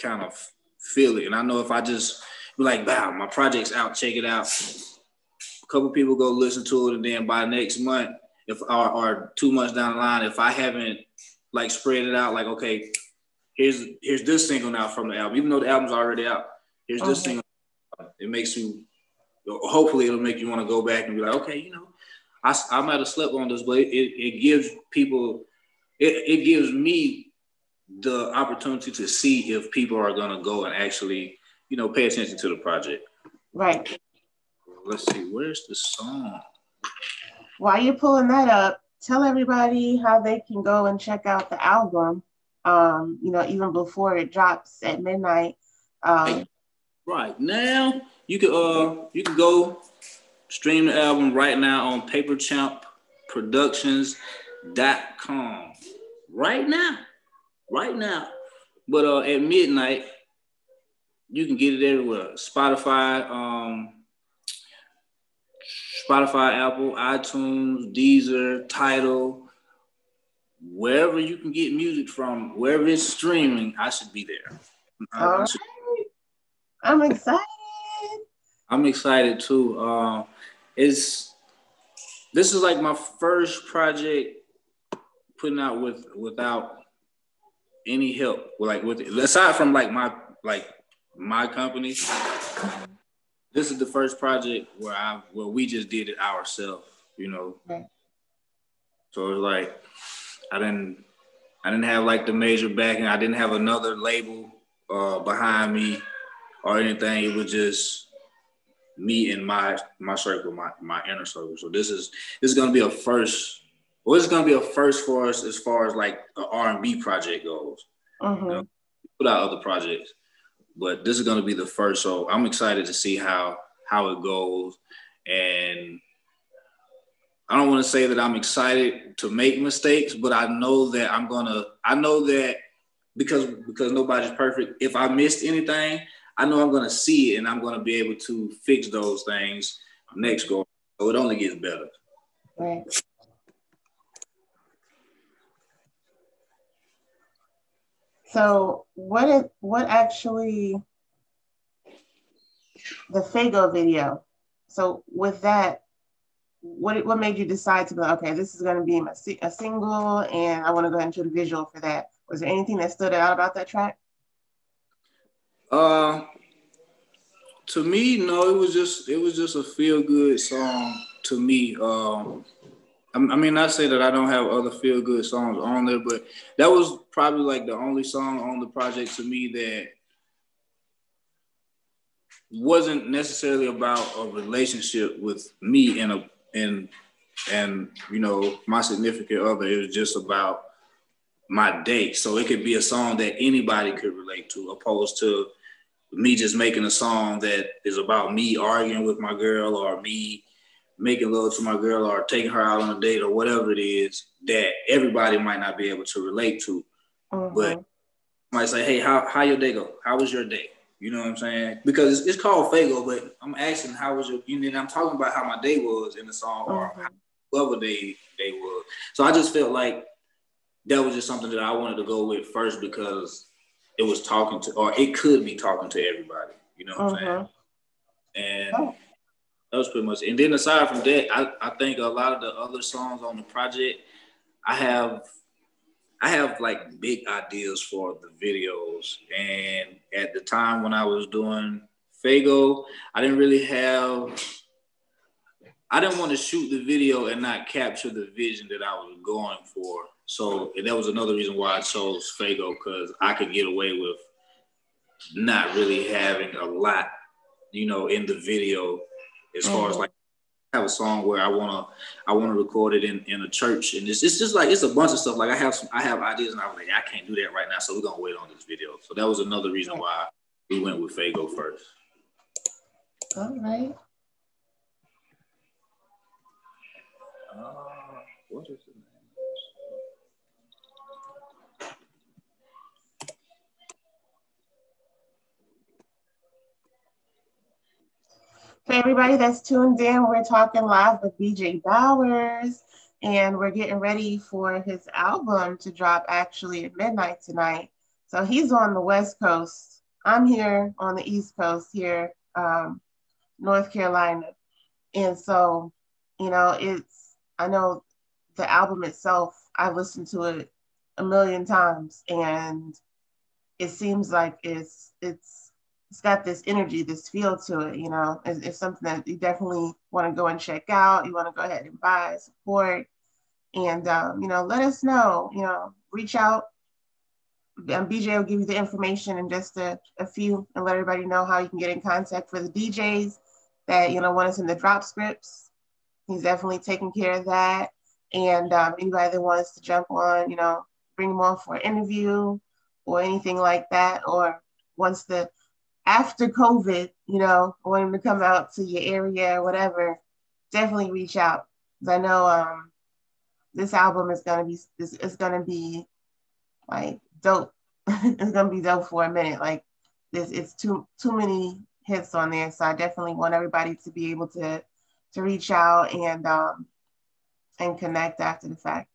kind of feel it. And I know if I just be like, wow, my project's out, check it out. A couple people go listen to it, and then by next month, or 2 months down the line, if I haven't like spread it out, like okay, here's this single now from the album, even though the album's already out. Here's this single. It makes you. Hopefully, it'll make you want to go back and be like, okay, you know, I might have slept on this, but it gives people, it gives me the opportunity to see if people are going to go and actually, you know, pay attention to the project. Right. Let's see, where's the song? While you're pulling that up, tell everybody how they can go and check out the album, you know, even before it drops at midnight. Right now, you can go stream the album right now on paperchampproductions.com. Right now. But at midnight, you can get it everywhere. Spotify, Apple, iTunes, Deezer, Tidal, wherever you can get music from, wherever it's streaming, I should be there. All right. I'm excited. I'm excited too. This is like my first project putting out without any help. Aside from my company, this is the first project where we just did it ourselves, you know. Right. So it's like I didn't have like the major backing. I didn't have another label behind me or anything. It was just me and my circle, my inner circle. So this is gonna be a first. Well, it's gonna be a first for us as far as like an R&B project goes. You know, put out other projects, but this is gonna be the first. So I'm excited to see how it goes. And I don't want to say that I'm excited to make mistakes, but I know that because nobody's perfect. If I missed anything, I know I'm going to see it and I'm going to be able to fix those things next go. So it only gets better. Right. So what actually the Fago video? So with that, what made you decide to be like, okay, this is going to be a single, and I want to go into the visual for that? Was there anything that stood out about that track? To me, no. It was just a feel good song to me. I mean, not say that I don't have other feel good songs on there, but that was probably like the only song on the project to me that wasn't necessarily about a relationship with me and you know, my significant other. It was just about my day. So it could be a song that anybody could relate to, opposed to me just making a song that is about me arguing with my girl, or me making love to my girl, or taking her out on a date, or whatever it is that everybody might not be able to relate to. But might say, hey, how your day go? How was your day? You know what I'm saying? Because it's called Fago, but I'm asking how was your, and then I'm talking about how my day was in the song, or whatever day was. So I just felt like that was just something that I wanted to go with first, because it was talking to, or it could be talking to everybody. You know what I'm saying? And That was pretty much it. And then aside from that, I think a lot of the other songs on the project, I have like big ideas for the videos. And at the time when I was doing Fago, I didn't want to shoot the video and not capture the vision that I was going for. So that was another reason why I chose Fago, because I could get away with not really having a lot, in the video, as far as like I have a song where I wanna record it in a church, and it's just like it's a bunch of stuff. Like I have ideas, and I was like, I can't do that right now, so we're gonna wait on this video. So that was another reason why we went with Fago first. All right. What is the name? For everybody that's tuned in, we're talking live with BJ Bowers, and we're getting ready for his album to drop actually at midnight tonight. So he's on the West Coast. I'm here on the East Coast here, North Carolina. And so, I know the album itself, I listened to it a million times, and it seems like it's got this energy, this feel to it, It's something that you definitely want to go and check out. You want to go ahead and buy, support, and, let us know, reach out. BJ will give you the information in just a few, and let everybody know how you can get in contact for the DJs that, want us in the drop scripts. He's definitely taking care of that. And anybody that wants to jump on, bring them on for an interview or anything like that, or wants to, after COVID, want him to come out to your area or whatever, definitely reach out. Because I know this album is gonna be like dope. It's gonna be dope for a minute. Like it's too many hits on there. So I definitely want everybody to be able to reach out and connect after the fact.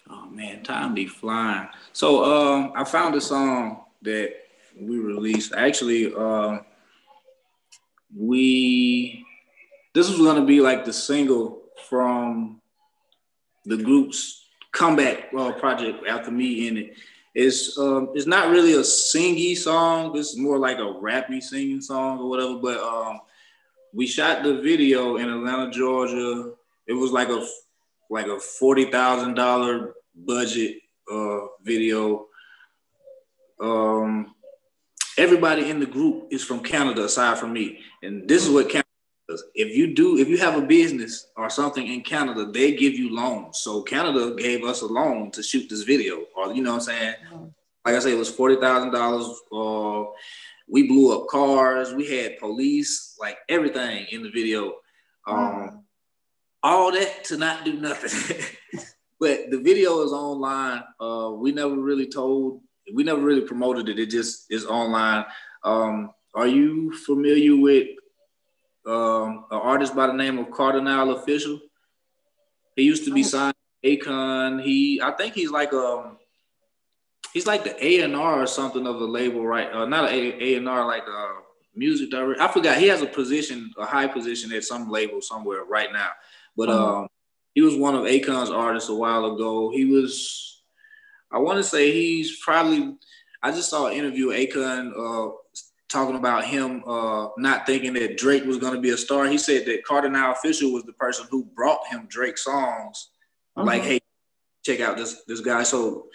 Oh man, time be flying. So I found a song that we released. Actually, this was gonna be like the single from the group's comeback project after me in it. It's not really a singy song. It's more like a rappy singing song or whatever. But we shot the video in Atlanta, Georgia. It was like a $40,000 budget video. Everybody in the group is from Canada aside from me, and this is what Canada does. If you have a business or something in Canada, they give you loans. So Canada gave us a loan to shoot this video, or you know what I'm saying? Like I said, it was $40,000. We blew up cars. We had police, like everything in the video. All that to not do nothing. But the video is online. We never really promoted it. It just is online. Are you familiar with an artist by the name of Cardinal Official? He used to be signed to Akon. I think he's like the A&R or something of the label, right? Not an A&R, like a music director. I forgot. He has a high position at some label somewhere right now. But he was one of Akon's artists a while ago. I want to say I just saw an interview with Akon talking about him not thinking that Drake was going to be a star. He said that Cardinal Official was the person who brought him Drake's songs. Like, hey, check out this guy. So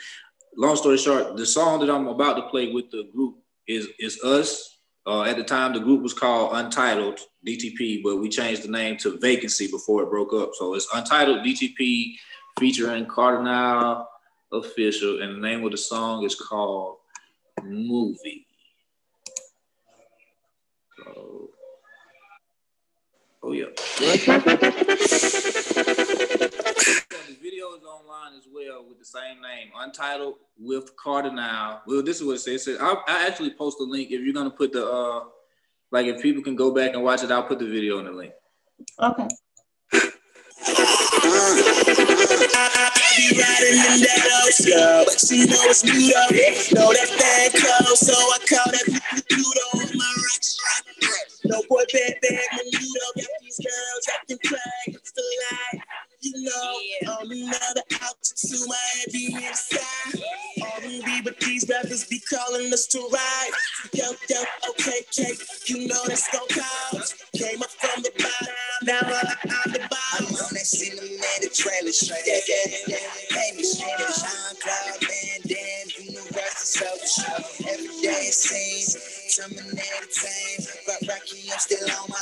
long story short, the song that I'm about to play with the group is Us. At the time, the group was called Untitled DTP, but we changed the name to Vacancy before it broke up. So it's Untitled DTP featuring Cardinal Official, and the name of the song is called Movie. So, yeah. The video is online as well with the same name, Untitled with Cardinal. Well, this is what it says. It says I actually post a link if you're gonna put the if people can go back and watch it. I'll put the video in the link. Okay. I be riding in that old girl, but she know it's new though. Know that thing close, so I call that Pluto on my rocks. No bad menudo. Got these girls acting crack. It's the light. You know, on another out to my heavy inside. R&B, but these rappers be calling us to ride. Yo, okay, cake, you know that's gon' cause. Came up from the bottom, now I'm the bottom. I'm on that cinematic trailer shit. Yeah. Famous, SoundCloud, Van Damme, Universal Social. Every day it seems, terminated time. But Rocky, I'm still on my,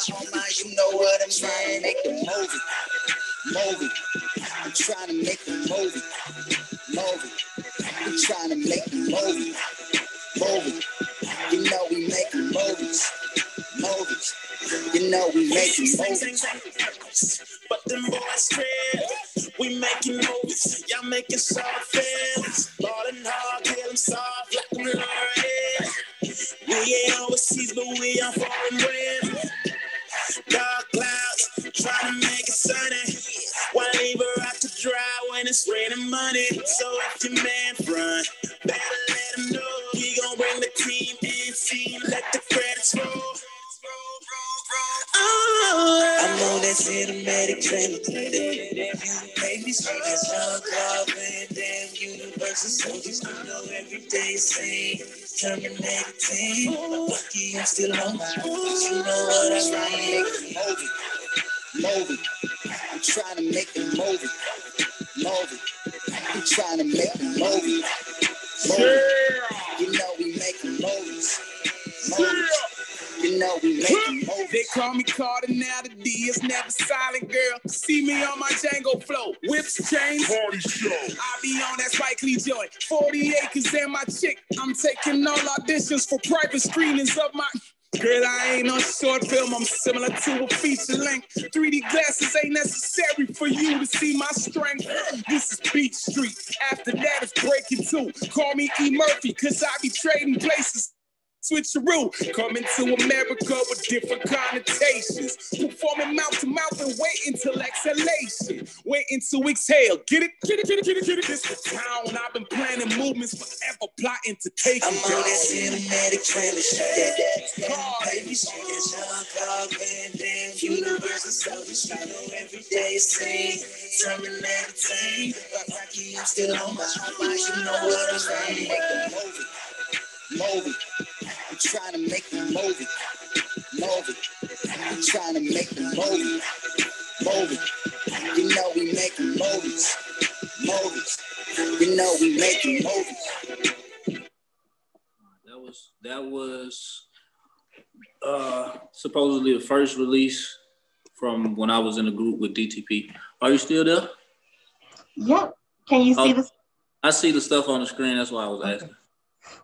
you know what I'm saying? Make the movie. I'm trying to make a movie. I'm trying to make a movie. You know we making movies. You know we making movies. But them boys scared. We making movies. Y'all making soft films. Ballin' hard, kill them soft like them L'Oreal. We ain't overseas, but we on foreign land. Dark clouds, trying to make it sunny. Why leave her out to dry when it's raining money? So if your man front, better let him know. We gon' bring the team in, see, let the credits roll. Oh, I'm on that cinematic trailer. Baby, see that SoundCloud, Van Damme, Universal Soldiers. You know every day is same. Terminator team. Lucky I'm still on my own. You know what I'm trying to make a movie. I'm trying to make a movie. I'm trying to make a movie. You know we making movies. You know we making movies. They call me Carter now, the D is never silent, girl. See me on my Django flow, whips, chains, party show. I be on that Spike Lee joint, 40 acres and my chick. I'm taking all auditions for private screenings of my... Girl, I ain't no short film, I'm similar to a feature length. 3D glasses ain't necessary for you to see my strength. This is Beach Street, after that it's Breaking 2. Call me E. Murphy, cause I be trading places. Switcheroo, coming to America with different connotations. Performing mouth to mouth and waiting till exhalation. Waiting to exhale. Get it. This is the town. I've been planning movements forever, plotting to take it. I'm on that cinematic trailer shit. Baby, shit is SoundCloud, Van Damme, Universal Soldiers. You know every day is same. Terminator team. But Rocky, I'm still on my mind. You know what I'm saying? Make the movie. I'm trying to make a movie. I'm trying to make a movie. You know we making movies. You know we making movies. That was supposedly the first release from when I was in a group with DTP. Are you still there? Yep. Can you see this? I see the stuff on the screen. That's why I was asking.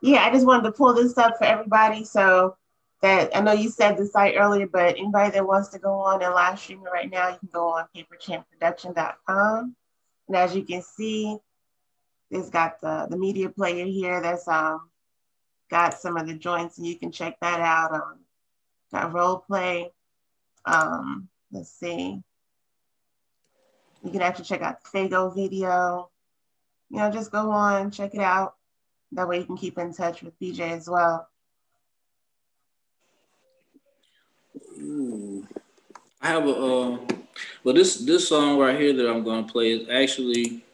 Yeah, I just wanted to pull this up for everybody so that I know you said the site earlier, but anybody that wants to go on and live stream it right now, you can go on paperchampproduction.com. And as you can see, it's got the media player here that's got some of the joints, and you can check that out. Got role play. Let's see. You can actually check out the Fago video. You know, just go on, check it out. That way you can keep in touch with BJ as well. Ooh. I have a well, this song right here that I'm gonna play is actually,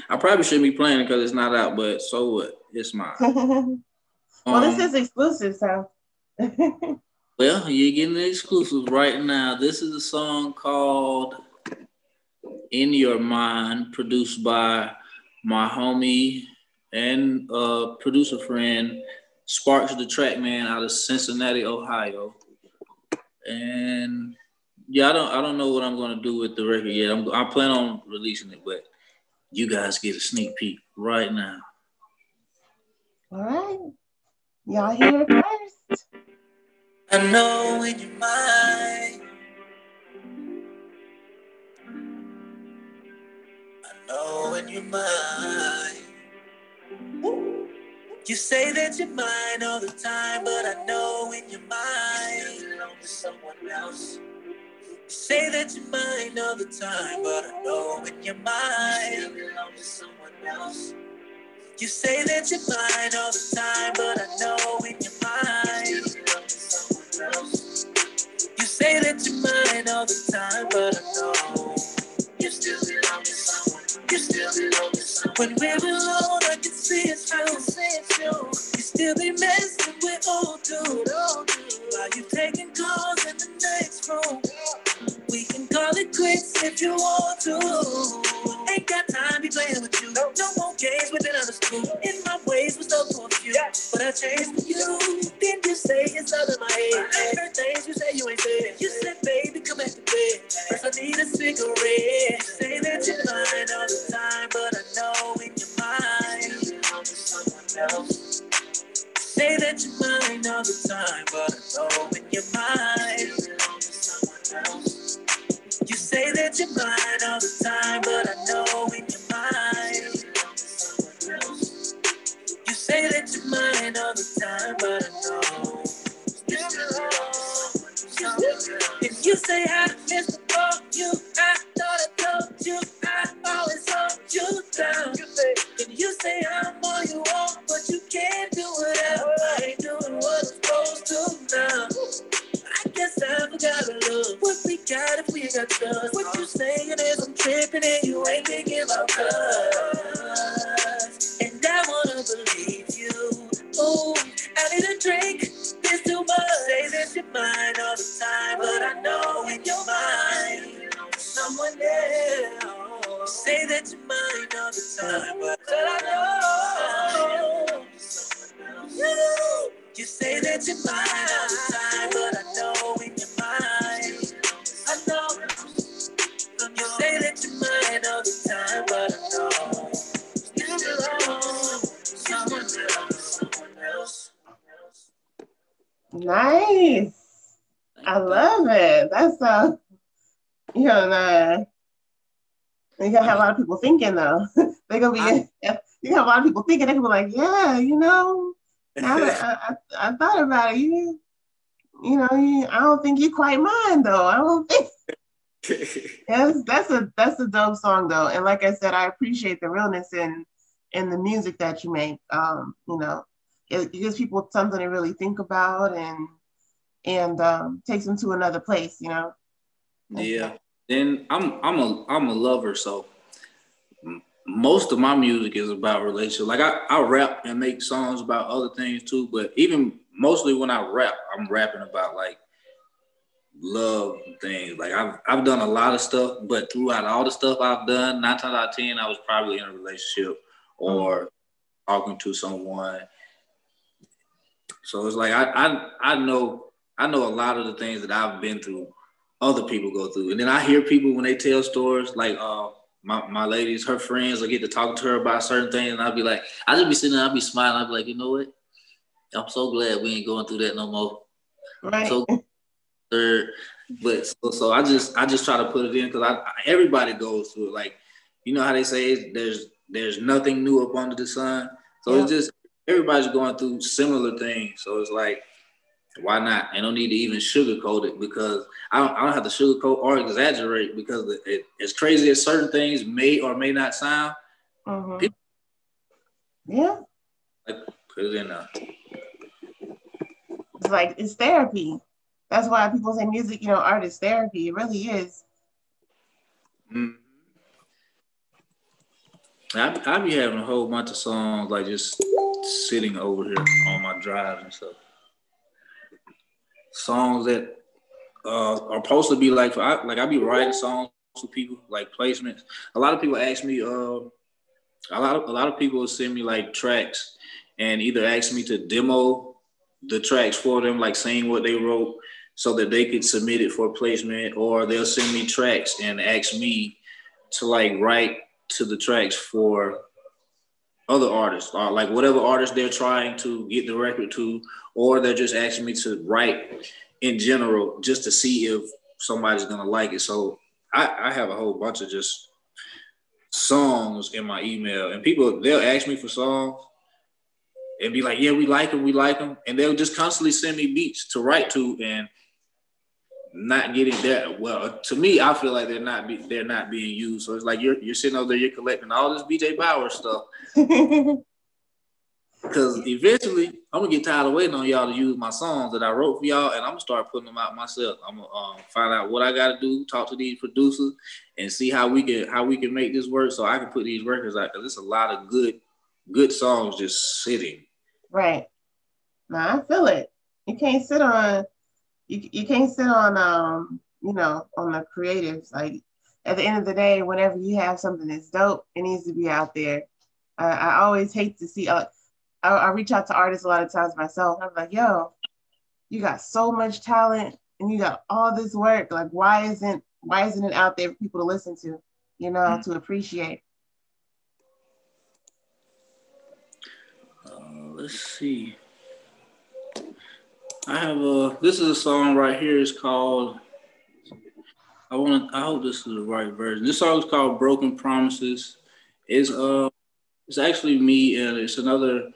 I probably shouldn't be playing it because it's not out, but so what? It's mine. Well, this is exclusive, so. Well, you're getting the exclusive right now. This is a song called In Your Mind, produced by my homie and producer friend Sparks the Track Man out of Cincinnati, Ohio. And yeah, I don't know what I'm gonna do with the record yet. I plan on releasing it, but you guys get a sneak peek right now. All right, y'all hear it first. I know in your mind. I know in your mind. You say that you're mine all the time, but I know in your mind you belong to someone else. You say that you're mine all the time, but I know in your mind you belong to someone else. You say that you're mine all the time, but I know in your mind you belong to someone else. say that you're mine all the time, but I know you still belong to someone. You still belong to someone. When we're alone, I can see it's true. You still be messing with old dude. While you taking calls in the next room. We can call it quits if you want to. Ain't got time be playing with you. No more games within other school. In my ways was up for a few, but I changed for you. Didn't you say it's all in my head? I heard things you say you ain't said. You said, baby, come back to bed. First I need a cigarette. Say that you're mine all the time, but I know in your mind you belong to someone else. Say that you're mine all the time, but I know in your mind you belong to someone else. You say that you're mine all the time, but I know in your mind you belong to someone else. You say that you're mine all the time, but I know you belong to someone else. And you say I missed before you, I thought I told you, I always hold you down. And you say I'm all you want, but you can't do it out. I ain't doing what I'm supposed to now. I guess I forgot to love what we got if we got trust. What you saying is I'm tripping and you ain't thinking about us. And I wanna believe you. Oh, I need a drink. There's too much. Say that you're mine all the time, but I know in your mind someone else. Say that you're mine all the time, but I know someone else. You say that you're mine all the time, but I know in your mind, I know. You say that you're mine all the time, but I know you belong to someone else. Nice. I love it. That's you know, you're gonna have a lot of people thinking though. They're gonna be you have a lot of people thinking, they're gonna be like, yeah, you know, now that I thought about it, you know, I don't think you quite mind though. I don't think yes, that's a dope song though. And like I said, I appreciate the realness in the music that you make. You know, it gives people something to really think about and takes them to another place, you know. Yeah. And I'm a lover, so most of my music is about relationship. Like I rap and make songs about other things too, but even mostly when I rap, I'm rapping about like love things. Like I've done a lot of stuff, but throughout all the stuff I've done, 9 times out of 10, I was probably in a relationship or talking to someone. So it's like I know a lot of the things that I've been through, other people go through, and then I hear people when they tell stories like my ladies, her friends, I get to talk to her about certain things, and I'll be like, I just be sitting there, I'll be smiling, I'll be like, you know what? I'm so glad we ain't going through that no more. Right. So, but so I just try to put it in because everybody goes through it. Like, you know how they say there's nothing new up under the sun. So It's just everybody's going through similar things. So it's like, why not? I don't need to even sugarcoat it because I don't have to sugarcoat or exaggerate because as crazy as certain things may or may not sound, people, like put it in there. It's like it's therapy. That's why people say music, you know, art is therapy. It really is. Mm-hmm. I be having a whole bunch of songs like just sitting over here on my drive and stuff. Songs that are supposed to be like I be writing songs for people like placements. A lot of people ask me. A lot of people send me like tracks and either ask me to demo the tracks for them, like saying what they wrote, so that they could submit it for placement, or they'll send me tracks and ask me to like write to the tracks for other artists, or like whatever artist they're trying to get the record to, or they're just asking me to write in general just to see if somebody's gonna like it. So I have a whole bunch of just songs in my email, and they'll ask me for songs and be like, yeah, we like them, and they'll just constantly send me beats to write to and not getting that. Well, to me, I feel like they're not being used. So it's like you're sitting over there, you're collecting all this BJ Bauer stuff. Because eventually, I'm gonna get tired of waiting on y'all to use my songs that I wrote for y'all, and I'm gonna start putting them out myself. I'm gonna find out what I gotta do, talk to these producers, and see how we can make this work, so I can put these records out. Because there's a lot of good songs just sitting. Right. Now I feel it. You can't sit on you can't sit on on the creatives. Like at the end of the day, whenever you have something that's dope, it needs to be out there. I always hate to see. I reach out to artists a lot of times myself. I'm like, yo, you got so much talent and you got all this work. Like, why isn't it out there for people to listen to? To appreciate. Let's see. I have this is a song right here. It's called. I hope this is the right version. This song is called "Broken Promises." It's actually me, and it's another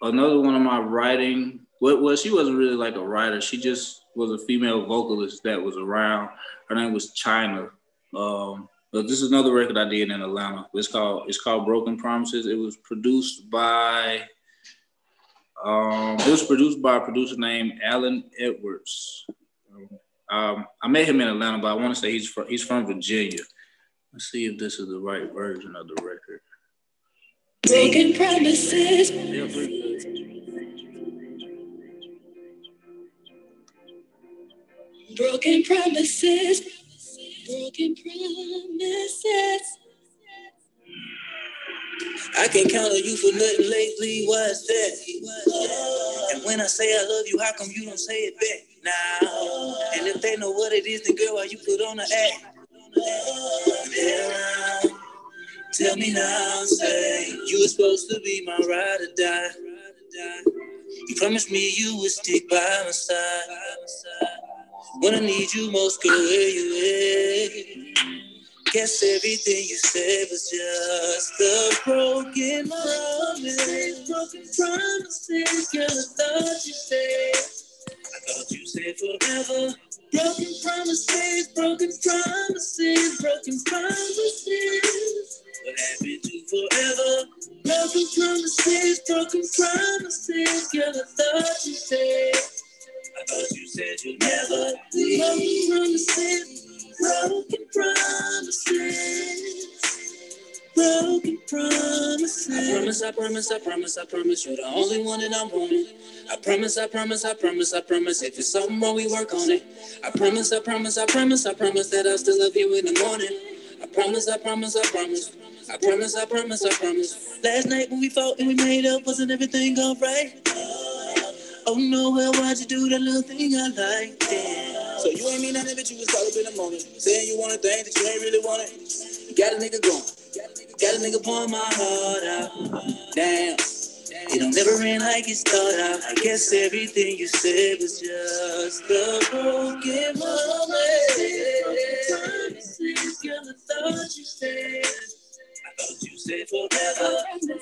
one of my writing. Well, she wasn't really like a writer. She just was a female vocalist that was around. Her name was China. But this is another record I did in Atlanta. It's called "Broken Promises." It was produced by a producer named Alan Edwards. I met him in Atlanta, but I want to say he's from Virginia. Let's see if this is the right version of the record. Broken promises. Broken promises. Broken promises. I can't count on you for nothing lately. What's that? And when I say I love you, how come you don't say it back now? And if they know what it is, then girl, why you put on the act? Tell me now, say you were supposed to be my ride or die. You promised me you would stick by my side. When I need you most, girl, where you at? Guess everything you said was just a broken promise. Broken promises, girl, I thought you said forever. Broken promises, broken promises, broken promises. What happened to forever? Broken promises, girl, I thought you said you'd never leave. Broken promises, broken promises. Broken promises. I promise you're the only one that I'm wanting. I promise, if it's something wrong, we work on it. I promise that I'll still love you in the morning. I promise. Last night when we fought and we made up, wasn't everything alright? Oh no, well, why'd you do that little thing I like? Damn. So you ain't mean nothing, but you was caught up in the moment, saying you wanted things that you ain't really wanted. You got a nigga going. Got a nigga pouring my heart out. Damn. It don't never end like it started out. I guess everything you said was just a broken moment. Girl, I thought you said forever.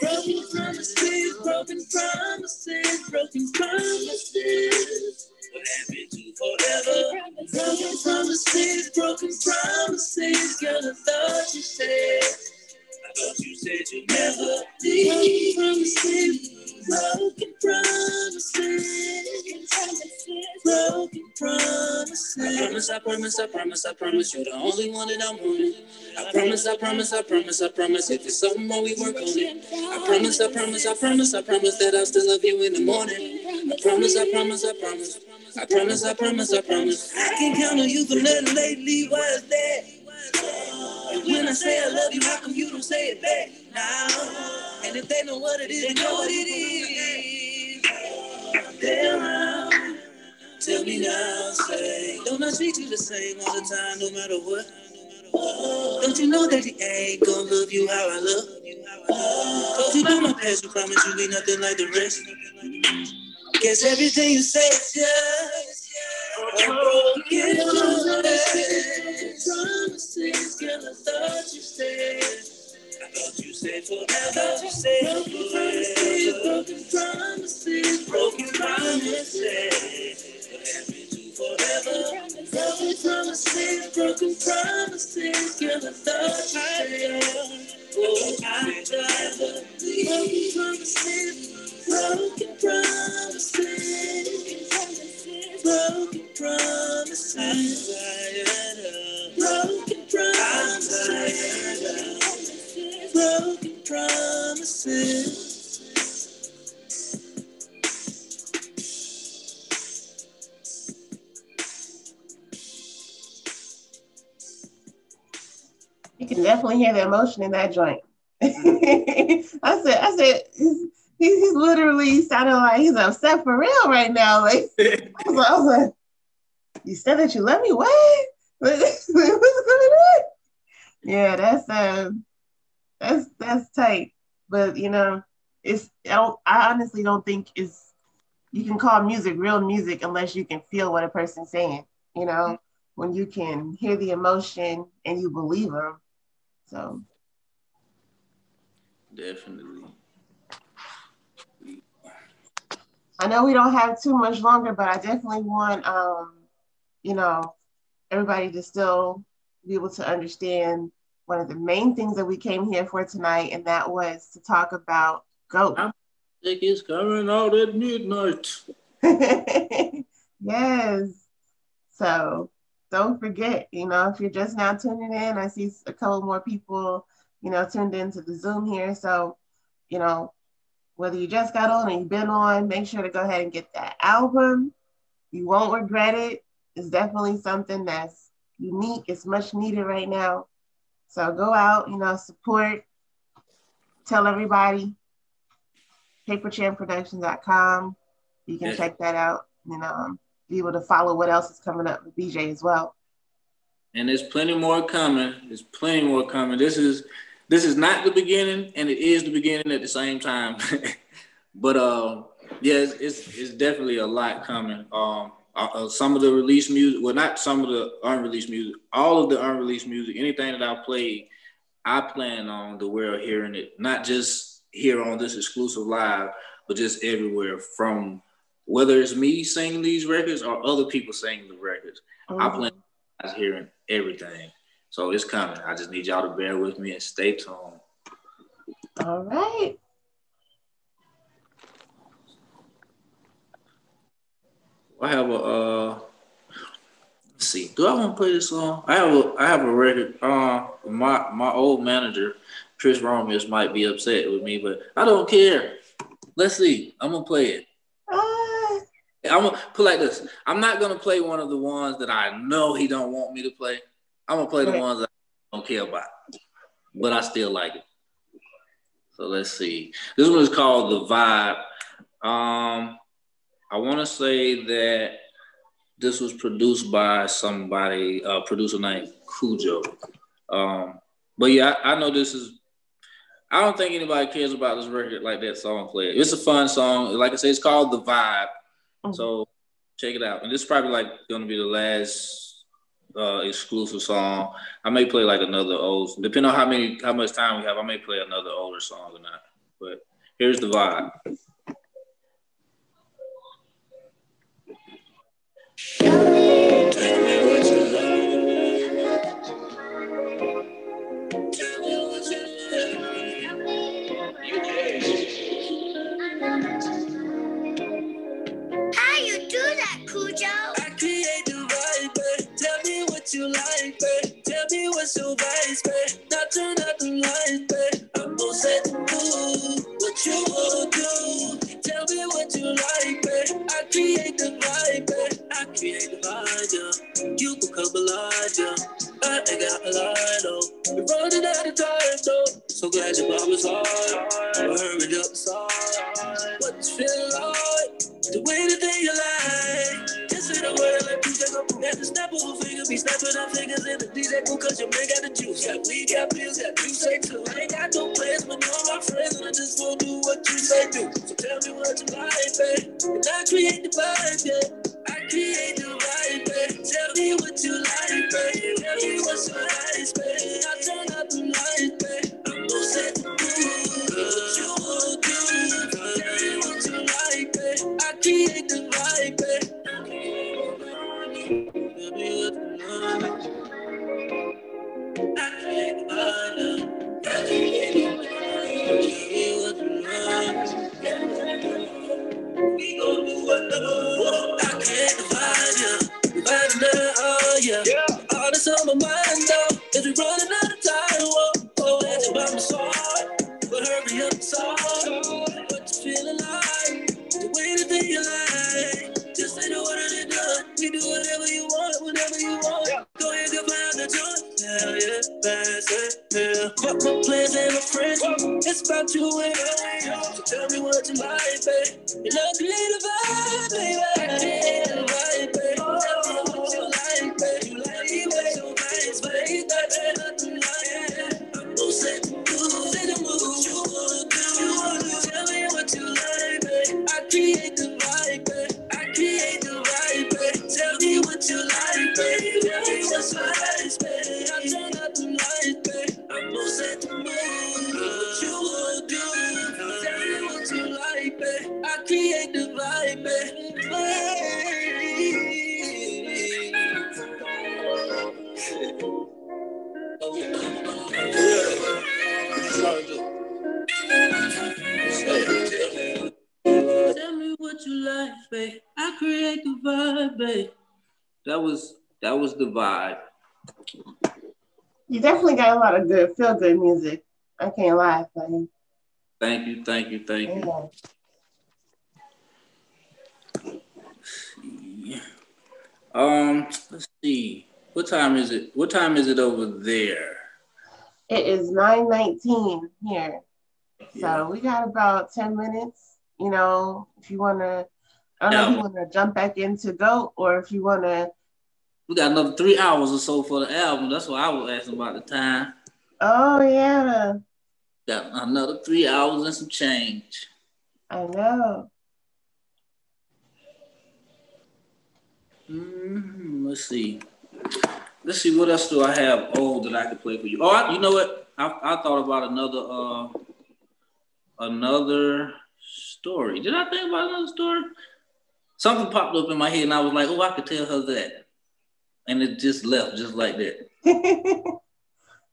Broken promises, broken promises, broken promises. What happened to forever? Broken promises, girl, I thought you said you'd never leave. Broken promises, broken promises. I promise you're the only one that I'm wanting. I promise, if it's something more, we work on it. I promise that I'll still love you in the morning. I promise. I can't count on you for nothing lately. Why is that? And when I say I love you, how come you don't say it back now? And if they know what it is, they know what it is. They're around. Tell me now, say, don't I treat you the same all the time, no matter what? Don't you know that he ain't gonna love you how I love? Don't you know my past, you promise you be nothing like the rest? Guess everything you say is just a broken promises, girl, I thought you said forever. Broken promises. What happened to forever? Broken promises, girl, I thought you said. Oh, I never leave. Broken promises. Broken promises. Broken promises. Broken promises. Broken promises. You can definitely hear the emotion in that joint. I said, he's literally sounding like he's upset for real right now. Like, I was like, you said that you love me? What? What's going on? Yeah, that's tight. But you know, I honestly don't think you can call music real music unless you can feel what a person's saying. You know, when you can hear the emotion and you believe them. So Definitely. I know we don't have too much longer, but I definitely want you know, everybody to still be able to understand one of the main things that we came here for tonight, and that was to talk about GOAT. I think it's coming out at midnight. Yes. So don't forget, you know, if you're just now tuning in, I see a couple more people, you know, tuned into the Zoom here. So, you know, whether you just got on or you've been on, make sure to go ahead and get that album. You won't regret it. It's definitely something that's unique. It's much needed right now. So go out, you know, support, tell everybody, paperchampproductions.com. You can check that out and be able to follow what else is coming up with BJ as well. And there's plenty more coming. There's plenty more coming. This is not the beginning, and it is the beginning at the same time. But yeah, it's definitely a lot coming. Some of the released music, well, not some of the unreleased music, all of the unreleased music, anything that I played, I plan on the world hearing it, not just here on this exclusive live, but just everywhere, from whether it's me singing these records or other people singing the records. Mm-hmm. I plan on hearing everything. So it's coming. I just need y'all to bear with me and stay tuned. All right. I have a let's see. Do I want to play this song? I have a record. My old manager, Chris Romius, might be upset with me, but I don't care. Let's see. I'm gonna play it. I'm gonna put like this. I'm not gonna play one of the ones that I know he don't want me to play. I'm gonna play the ones that I don't care about, but I still like it. So let's see. This one is called The Vibe. I want to say that this was produced by somebody, a producer named Cujo. But yeah, I know this is, I don't think anybody cares about this record like that song played. It's a fun song. Like I said, it's called The Vibe. Mm-hmm. So check it out. And this is probably like going to be the last exclusive song. I may play like another old, depending on how much time we have, I may play another older song or not. But here's The Vibe. How you do that, Cujo? I create the vibe, babe. Tell me what you like, babe. Tell me what's your vice, babe. Now turn out the lights, babe. I'm gonna set the mood. What you wanna do? Tell me what you like, babe. I create the vibe, babe. I create the vibe, yeah. You become alive, yeah. I ain't got a lie, though. We're running out of time, though. So glad your mom was hard. Hurry up, sorry. What you feel like? The way that they lie. Just say the word like PJ go at the snap of a finger. Be snapping our fingers in the DJ cool, cause your man got the juice. Got weed, got pills, got juice, say too. I ain't got no plans, but you're my friends, and I just won't do what you say do. So tell me what you like, babe. And I create the vibe, yeah. I create the vibe, babe. Tell me what you like, babe. Tell me what's your eyes, babe. I turn out the lights, babe. I'm gonna set the mood. What you wanna do? Tell me what you like, babe. I create the vibe, babe. Tell me what you like. I create the vibe, I create the vibe. Tell me what you like. my mind though, cause we running out of time. Whoa, oh, that's about my side. But hurry up, sorry. What you feeling like? The way that you like. Just say the word and it done. We do whatever you want, whenever you want. Yeah. Go ahead, go find the joint. Hell yeah, pass it, yeah. Fuck my plans and my friends. It's about you and I. So tell me what you like, babe. And I'll create a vibe, baby. Create a vibe, babe. Tell me what you like, babe. You like me, babe. So nice, babe. That's nothing like it. I'm gonna say the move, say the move. You wanna do, you wanna do. Tell me what you like, babe. I create the vibe, babe. I create the vibe, babe. Tell me what you like, babe. Tell me what's nice, babe. I tell nothing like, babe. I'm gonna set the mood. What you wanna do? Tell me what you like, babe. I create the vibe, babe. Tell me what you like, babe. I create the vibe, babe. That was the vibe. You definitely got a lot of good, feel good music. I can't lie, buddy. Thank you. Let's see. What time is it? What time is it over there? It is 9:19 here. Yeah. So we got about 10 minutes. You know, if you want to, I don't know if you want to jump back into GOAT or if you want to. We got another 3 hours or so for the album. That's why I was asking about the time. Oh, yeah. Got another 3 hours and some change. I know. Let's see. What else do I have old that I could play for you? Oh, you know what? I thought about another story. Did I think about another story? Something popped up in my head and I was like, oh, I could tell her that. And it just left just like that.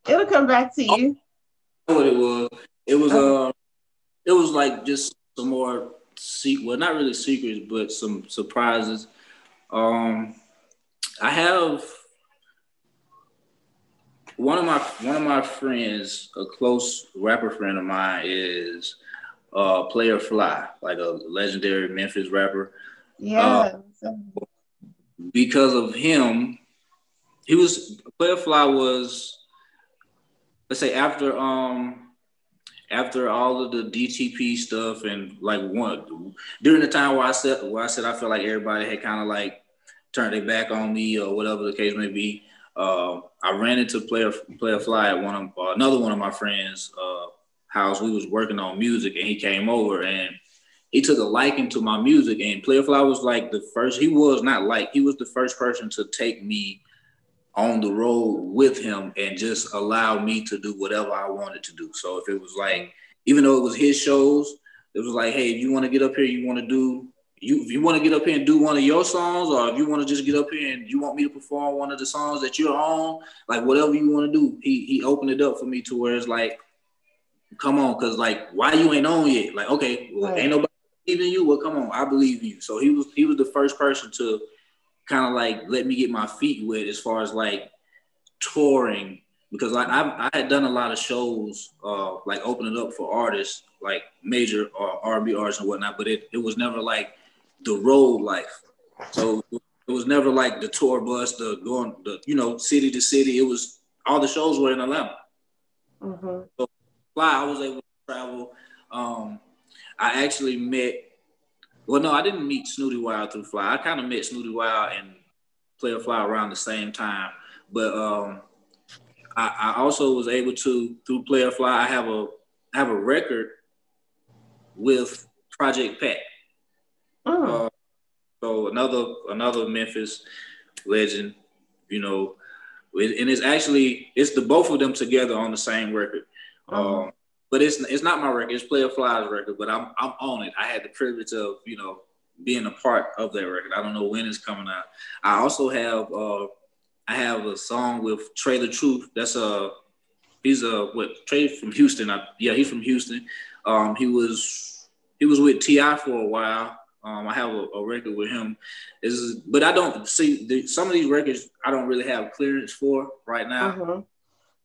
It'll come back to you. I know what it was. It was like just some more well, not really secrets, but some surprises. I have one of my friends, a close rapper friend of mine, is Player Fly, like a legendary Memphis rapper. Yeah. Because of him, Player Fly was, let's say after all of the DTP stuff and like during the time where I said I felt like everybody had kind of like turned their back on me or whatever the case may be. I ran into Player Fly at another one of my friends' house. We was working on music and he came over and he took a liking to my music, and Player Fly was like the first. He was the first person to take me on the road with him and just allow me to do whatever I wanted to do. So if it was like, even though it was his shows, it was like, hey, if you want to get up here, if you want to get up here and do one of your songs, or if you want to just get up here and you want me to perform one of the songs that you're on, like whatever you want to do, he opened it up for me to where it's like, come on, because like, why you ain't on yet? Like, okay, well, ain't nobody believing in you? Well, come on, I believe in you. So he was the first person to kind of like let me get my feet wet as far as like touring, because like I had done a lot of shows like opening up for artists, like major R&B artists and whatnot, but it was never like the road life. So it was never like the tour bus, the city to city. It was all the shows were in Atlanta. Mm-hmm. So I was able to travel. I actually I didn't meet Snooty Wild through Fly. I kind of met Snooty Wild and Player Fly around the same time. But I also was able to, through Player Fly, I have a record with Project Pat. Oh. So another Memphis legend, and it's the both of them together on the same record. But it's not my record. It's Player Fly's record, but I'm on it. I had the privilege of being a part of that record. I don't know when it's coming out. I also have a song with Trey the Truth. That's Trey from Houston. He's from Houston. He was with T.I. for a while. I have a record with him. But I don't see some of these records I don't really have clearance for right now. Mm-hmm.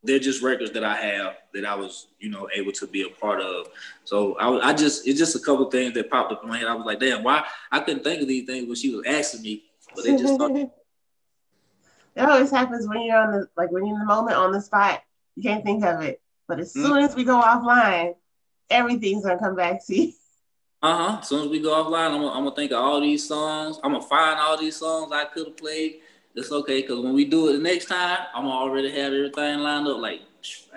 They're just records that I have that I was, able to be a part of. So it's just a couple things that popped up in my head. I was like, damn, why I couldn't think of these things when she was asking me, but they just thought. It always happens when you're when you're in the moment on the spot, you can't think of it. But as soon as we go offline, everything's gonna come back to you. As soon as we go offline, I'm gonna think of all these songs. I'm gonna find all these songs I could have played. It's okay, because when we do it the next time, I'm gonna already have everything lined up. Like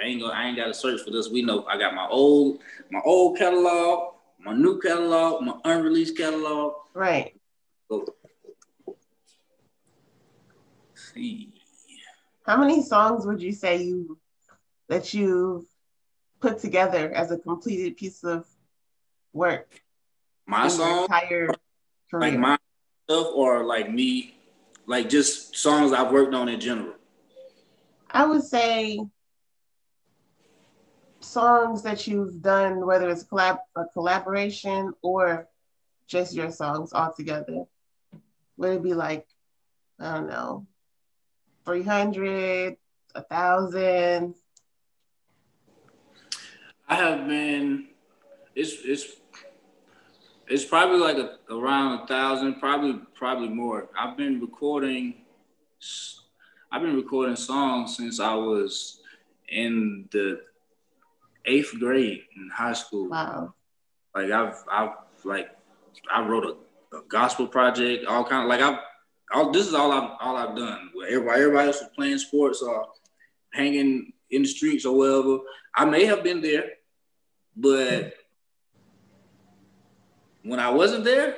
I ain't gotta search for this. We know I got my old catalog, my new catalog, my unreleased catalog. Right. So, see. How many songs would you say that you've put together as a completed piece of work? My song, entire career. Like my stuff, or like me, like just songs I've worked on in general. I would say songs that you've done, whether it's a collaboration or just your songs all together. Would it be like, I don't know, 300, 1,000? I have been. It's probably like around 1,000, probably more. I've been recording songs since I was in the 8th grade in high school. Wow. Like I wrote a gospel project, all kind of this is all I've done. Where everybody else was playing sports or hanging in the streets or wherever. I may have been there, but when I wasn't there,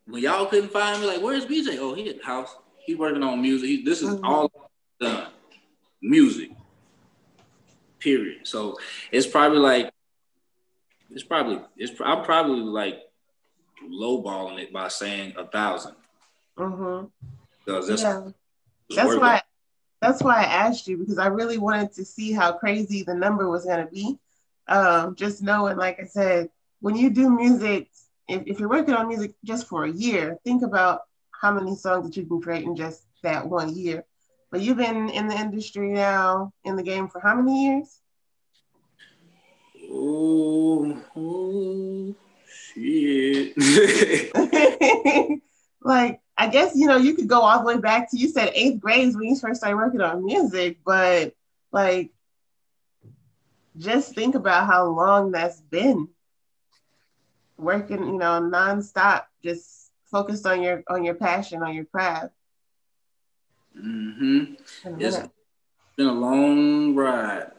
when y'all couldn't find me, like, where's BJ? Oh, he at the house. He's working on music. This is all done. Music. Period. So I'm probably like lowballing it by saying 1,000. Mm-hmm. Because that's why I asked you, because I really wanted to see how crazy the number was going to be. Just knowing, like I said, when you do music, if you're working on music just for a year, think about how many songs that you can create in just that 1 year. But you've been in the industry now, in the game for how many years? Oh shit. Like, I guess, you could go all the way back to, you said 8th grade when you first started working on music, but like, just think about how long that's been. Working, nonstop, just focused on your passion, on your craft. Mm-hmm. It's been a long ride.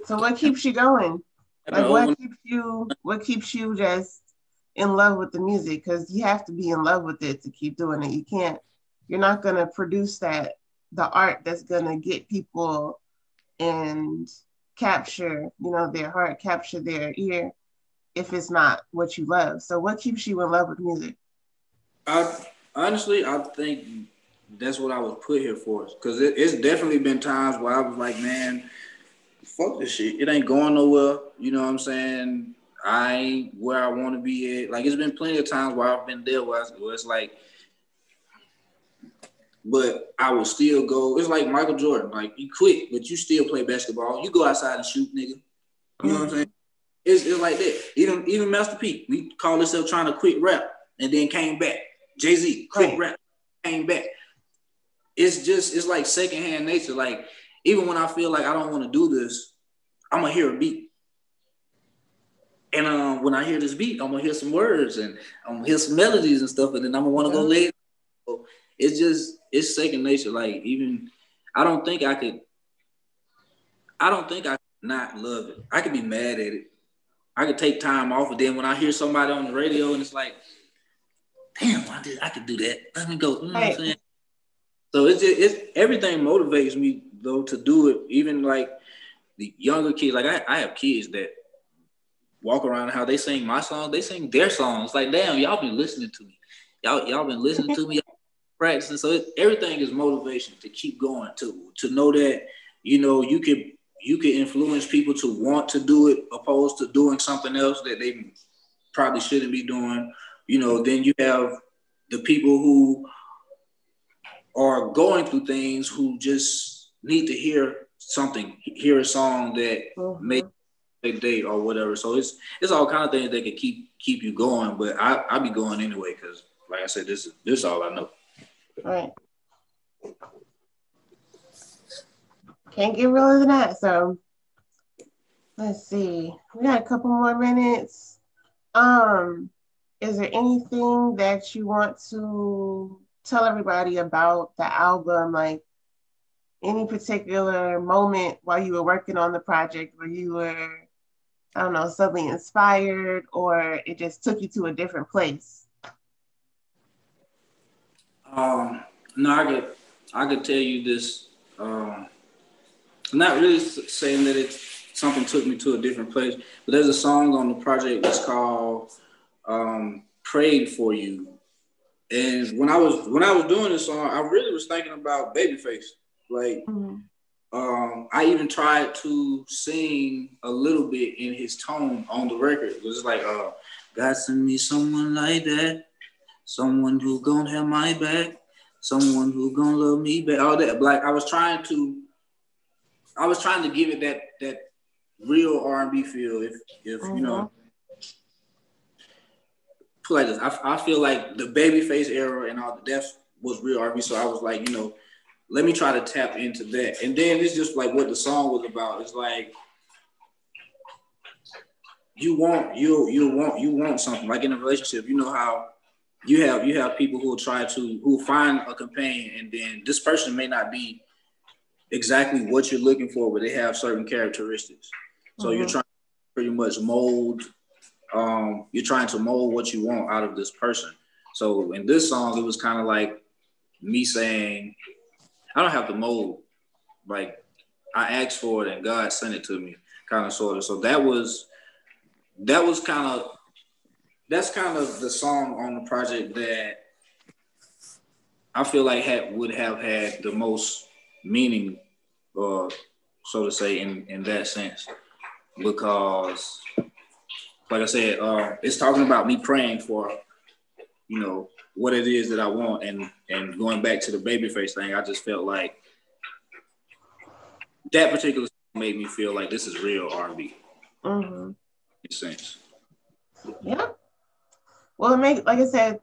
So what keeps you going? Like, what keeps you just in love with the music? Because you have to be in love with it to keep doing it. You're not gonna produce the art that's gonna get people and capture, their heart, capture their ear, if it's not what you love. So what keeps you in love with music? I think that's what I was put here for. Because it's definitely been times where I was like, man, fuck this shit. It ain't going nowhere. You know what I'm saying? I ain't where I want to be at. Like, it's been plenty of times where I've been there where it's like, but I would still go. It's like Michael Jordan. Like, you quit, but you still play basketball. You go outside and shoot, nigga. You know what I'm saying? It's like that. Even Master P, we call ourselves trying to quit rap and then came back. Jay-Z, quit rap, came back. It's like secondhand nature. Like, even when I feel like I don't want to do this, I'm going to hear a beat. And when I hear this beat, I'm going to hear some words and I'm going to hear some melodies and stuff, and then I'm going to want to go lay it. So it's second nature. Like, even, I don't think I could not love it. I could be mad at it. I could take time off, and then when I hear somebody on the radio and it's like, damn, I could do that. Let me go. You know what I'm saying? So it's everything motivates me though to do it. Even like the younger kids, like I have kids that walk around how they sing my songs, they sing their songs. Like, damn, y'all been listening to me. Y'all been listening to me, practicing. So everything is motivation to keep going, to know that, you can influence people to want to do it opposed to doing something else that they probably shouldn't be doing. You know, then you have the people who are going through things who just need to hear something, hear a song that makes their day or whatever. So it's all kind of things that can keep you going. But I be going anyway because, like I said, this is all I know. Right. Can't get realer than that. So let's see. We got a couple more minutes. Is there anything that you want to tell everybody about the album? Like any particular moment while you were working on the project where you were, I don't know, suddenly inspired or it just took you to a different place? No, I could tell you this. Not really saying that something took me to a different place, but there's a song on the project that's called "Prayed for You," and when I was doing this song, I really was thinking about Babyface. Like, I even tried to sing a little bit in his tone on the record. It was like, "God send me someone like that, someone who gonna have my back, someone who gonna love me back." All that. Like I was trying to give it that real R&B feel. If you know, put like this, I feel like the Babyface era and all that was real R&B. So I was like, you know, let me try to tap into that. And then it's just like what the song was about. It's like you want something. Like in a relationship, you know how you have people who find a companion, and then this person may not be exactly what you're looking for, but they have certain characteristics. So you're trying to pretty much mold. You're trying to mold what you want out of this person. So in this song, it was kind of like me saying, I don't have to mold. Like I asked for it and God sent it to me, kind of sort of. So that's kind of the song on the project that I feel like would have had the most meaning, so to say, in that sense, because, like I said, it's talking about me praying for, you know, what it is that I want, and going back to the Babyface thing, I just felt like that particular song made me feel like this is real R&B. In a sense. Yeah. Well, it makes, like I said,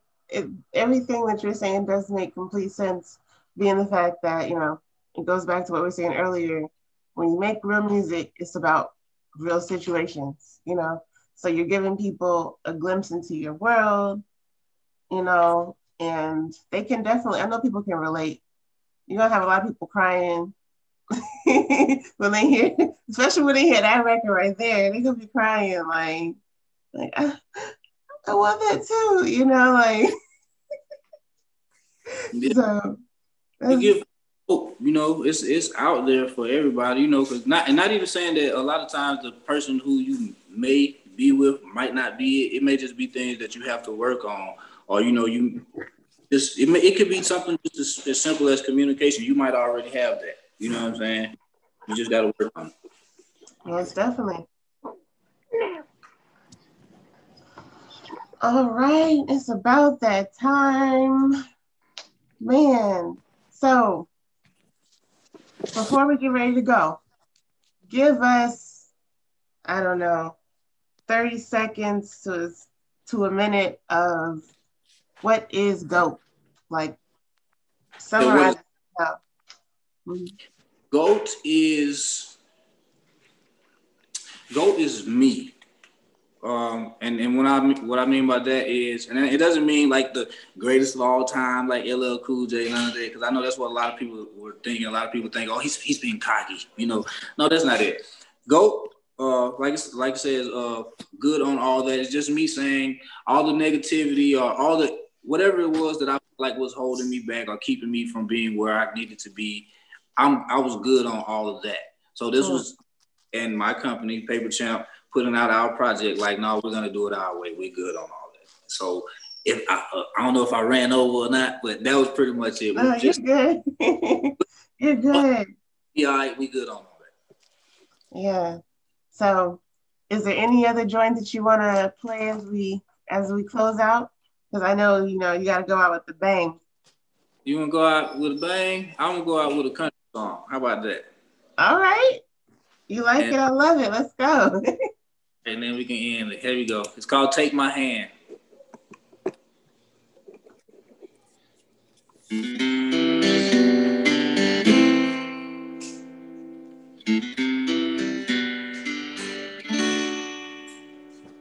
everything that you're saying does make complete sense, being the fact that, you know, it goes back to what we were saying earlier. When you make real music, it's about real situations, you know? So you're giving people a glimpse into your world, you know, and they can definitely, I know people can relate. You're going to have a lot of people crying when they hear, especially when they hear that record right there, they're going to be crying like I want that too, you know, like. Yeah. So you give hope, you know, it's out there for everybody, you know, because not even saying that a lot of times the person who you may be with might not be it. It may just be things that you have to work on, or you know, it could be something just as simple as communication. You might already have that, you know what I'm saying? You just got to work on it. Most definitely. All right, it's about that time, man. So before we get ready to go, give us, I don't know, 30 seconds to a minute of what is GOAT? Like, summarize it. GOAT is me. And what I mean by that is, and it doesn't mean like the greatest of all time, like LL Cool J, none of that, because I know that's what a lot of people were thinking. A lot of people think, oh, he's being cocky, you know. No, that's not it. GOAT, like it says, good on all that. It's just me saying all the negativity or all the whatever it was that I like was holding me back or keeping me from being where I needed to be. I was good on all of that. So this was in my company, Paper Champ, putting out our project like, no, we're gonna do it our way. We're good on all that. So if I don't know if I ran over or not, but that was pretty much it. No, you're good. You're good. Yeah, all right, we good on all that. Yeah. So Is there any other joint that you want to play as we close out? Because I know, you got to go out with the bang. You want to go out with a bang? I'm going to go out with a country song. How about that? All right. You like it? I love it. Let's go. And then we can end it. Here we go. It's called Take My Hand.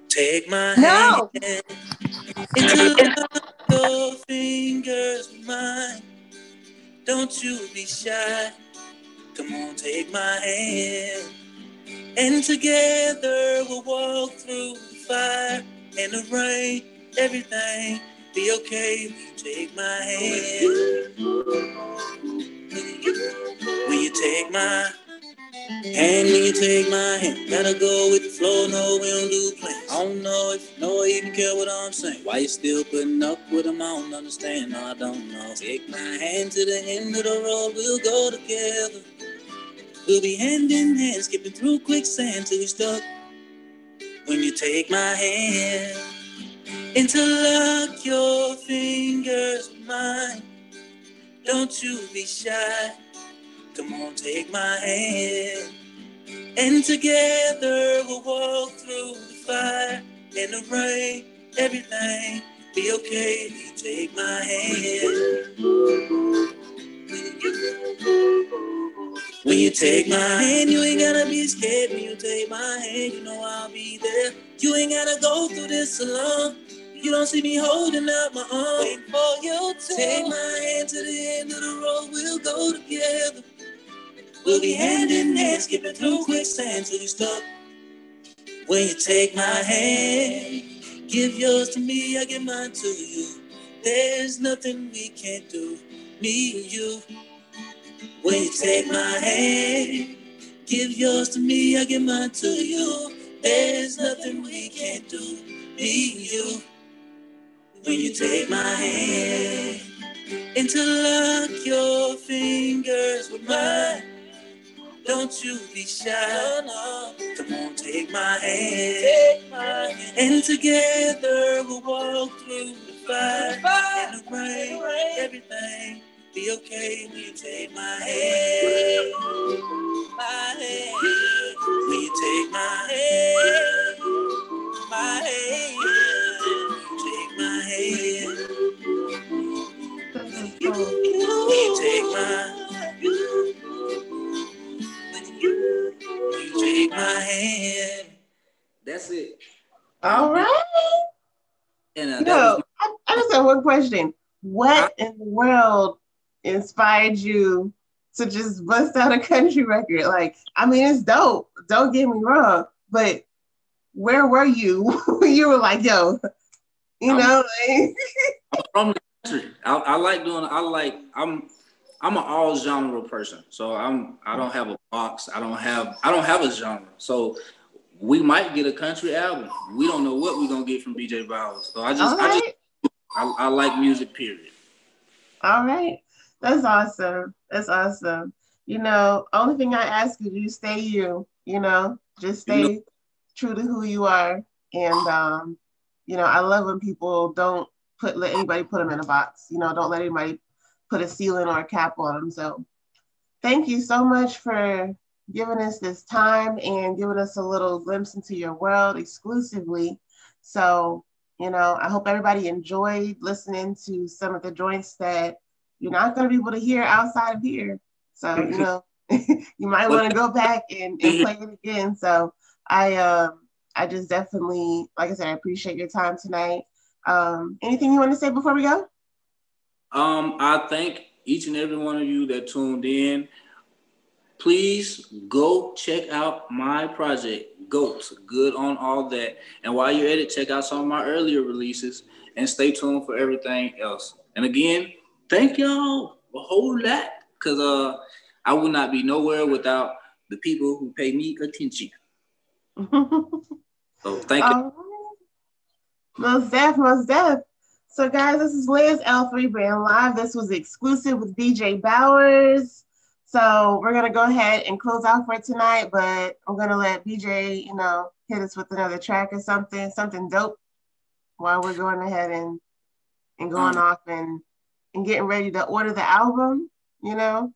Take my hand into your fingers of mine. Don't you be shy. Come on, take my hand. And together we'll walk through the fire and the rain. Everything be okay when you take my hand. When you take my hand, when you take my hand, gotta go with the flow. No, we don't do plans. I don't know if you know or even care what I'm saying. Why you still putting up with them? I don't understand. No, I don't know. Take my hand to the end of the road. We'll go together. We'll be hand in hand, skipping through quicksand till we stuck. When you take my hand, interlock your fingers with mine. Don't you be shy. Come on, take my hand. And together we'll walk through the fire and the rain. Everything be okay if you take my hand. When you take my hand, you ain't gotta be scared. When you take my hand, you know I'll be there. You ain't gotta go through this alone. You don't see me holding out my arm, waiting for you to take my hand to the end of the road. We'll go together. We'll be hand in hand, skipping through quicksand till we stop. When you take my hand, give yours to me, I give mine to you. There's nothing we can't do, me and you. When you take my hand, give yours to me, I give mine to you. There's nothing we can't do, me and you. When you take my hand, interlock your fingers with mine. Don't you be shy, no. Come on, take my hand. Take my hand. And together we'll walk through the fire and the rain. Everything be okay when you take my hand. My hand. When you take my hand. My hand. Take my hand. When you take my take my hand. That's it. All right. And I just have one question. What in the world inspired you to just bust out a country record? Like, I mean, it's dope. Don't get me wrong. But where were you when you were like, yo, I'm from the country. I'm an all genre person. So I don't have a box. I don't have a genre. So we might get a country album. We don't know what we're gonna get from BJ Bowers. So I like music, period. All right. That's awesome. That's awesome. Only thing I ask is you stay just stay true to who you are. And I love when people don't let anybody put them in a box. Don't let anybody put a ceiling or a cap on them. So thank you so much for giving us this time and giving us a little glimpse into your world exclusively. So, I hope everybody enjoyed listening to some of the joints that you're not going to be able to hear outside of here. So, you might want to go back and play it again. So I just definitely, like I said, I appreciate your time tonight. Anything you want to say before we go? I thank each and every one of you that tuned in. Please go check out my project, Goats, Good on All That. And while you're at it, check out some of my earlier releases and stay tuned for everything else. And again, thank y'all a whole lot, because I would not be nowhere without the people who pay me attention. So thank you. Most def. So guys, this is Liz L3 Brand Live. This was exclusive with BJ Bowers. So we're going to go ahead and close out for tonight, but I'm going to let BJ, hit us with another track or something dope while we're going ahead and going off and getting ready to order the album, you know?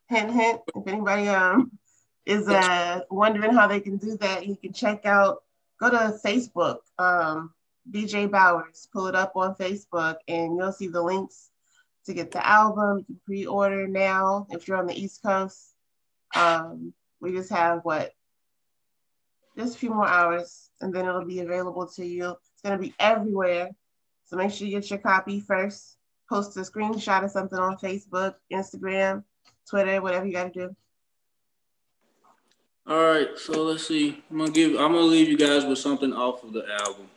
Hint, hint. If anybody is wondering how they can do that, you can go to Facebook, DJ Bowers, pull it up on Facebook, and you'll see the links to get the album. You can pre-order now if you're on the East Coast. We just have just a few more hours, and then it'll be available to you. It's going to be everywhere. So make sure you get your copy first. Post a screenshot of something on Facebook, Instagram, Twitter, whatever you got to do. All right, so let's see. I'm gonna leave you guys with something off of the album,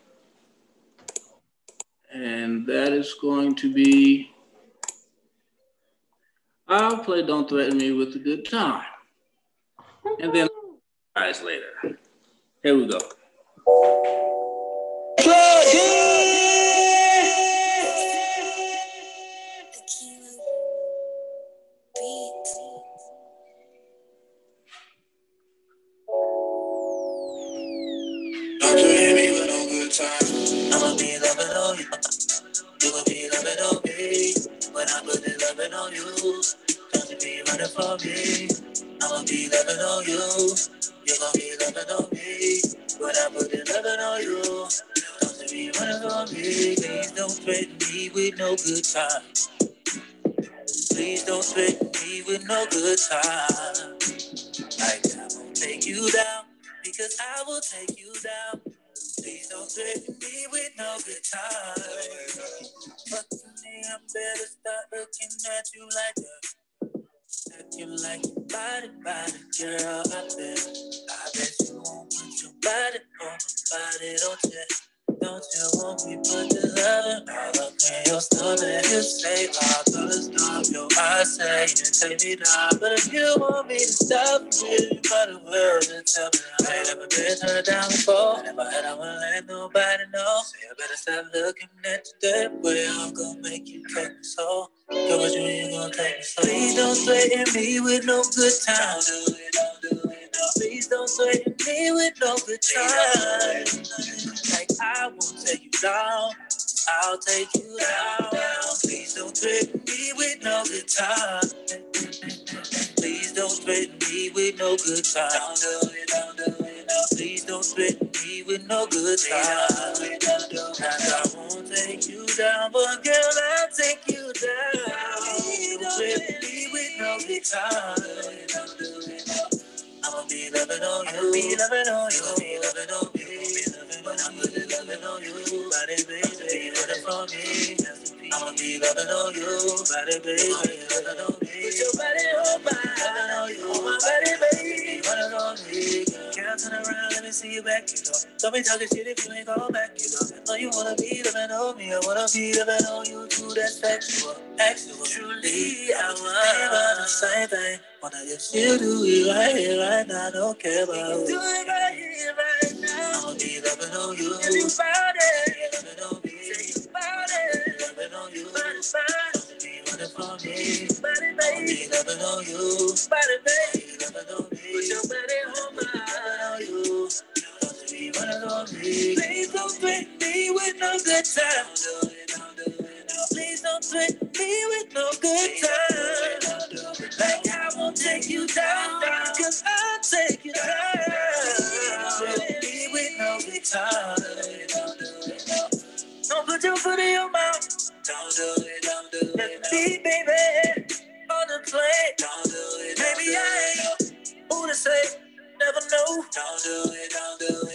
and that is going to be. I'll play "Don't Threaten Me with a Good Time," and then guys later. Here we go. I'ma be loving on you. You gon' be loving on me. When I put the loving on you, don't you be running for me. I'ma be loving on you. You gon' be loving on me. When I put the loving on you, don't you be running for me. Please don't threaten me with no good time. Please don't threaten me with no good time. Like I won't take you down, because I will take you down. Please don't threaten me with no good time. Fuck me, I better start looking at you like that. Acting like your body, girl. I bet you won't put your body on my body, don't you want me put the loving all up in your stomach? You say I'm gonna stop your eyes, say you take me down. But if you want me to stop you might as well just tell me. I ain't never been turned down before, and if I had, I wouldn't let nobody know. So you better stop looking at you that way. I'm gonna make you take me so. Girl, what you mean you gonna take me so? Please don't threaten me with no good time. Don't do it, no. Please don't threaten me with no good time. Like I won't take you down, I'll take you down. Please don't threaten me with no good time. Please don't threaten me with no good time. Don't do it, no. Please don't threaten me with no good time. And I won't take you down, but girl, I'll take you down. Don't threaten me with no good time. I'ma be loving on you. Be loving on you. Be loving on me. When I'm really loving on you, body baby, loving for me. I'ma be loving on you, body baby, loving on me. Put your body on mine, loving on you, my body baby, loving on me. Can't turn around, let me see you back, you know. Don't be talking shit if you ain't going back, you know. I know you wanna be loving on me, I wanna be loving on you too. That's factual, actual. Truly, I want the same thing. Wanna if you do it right here, right now, don't care about who. Do it right here, right now. I'ma be loving on you. Tell you about it. Loving on me. Tell you about it. Loving on you. Body, body. Be running for me. Body, baby. I'ma be loving on you. Body, baby. Loving on me. Put your body on mine. Loving on you. Don't be running on me. Please don't threaten me with no good time. Don't do it, don't do it, no. Please don't threaten me with no good time. Like I won't take you down, cause I'll take you down. Be with no good time. Don't put your foot in your mouth. Don't do it, don't do it. Let me, baby, on the plane. Don't do it, maybe I ain't who to say, never know. Don't do it, don't do it.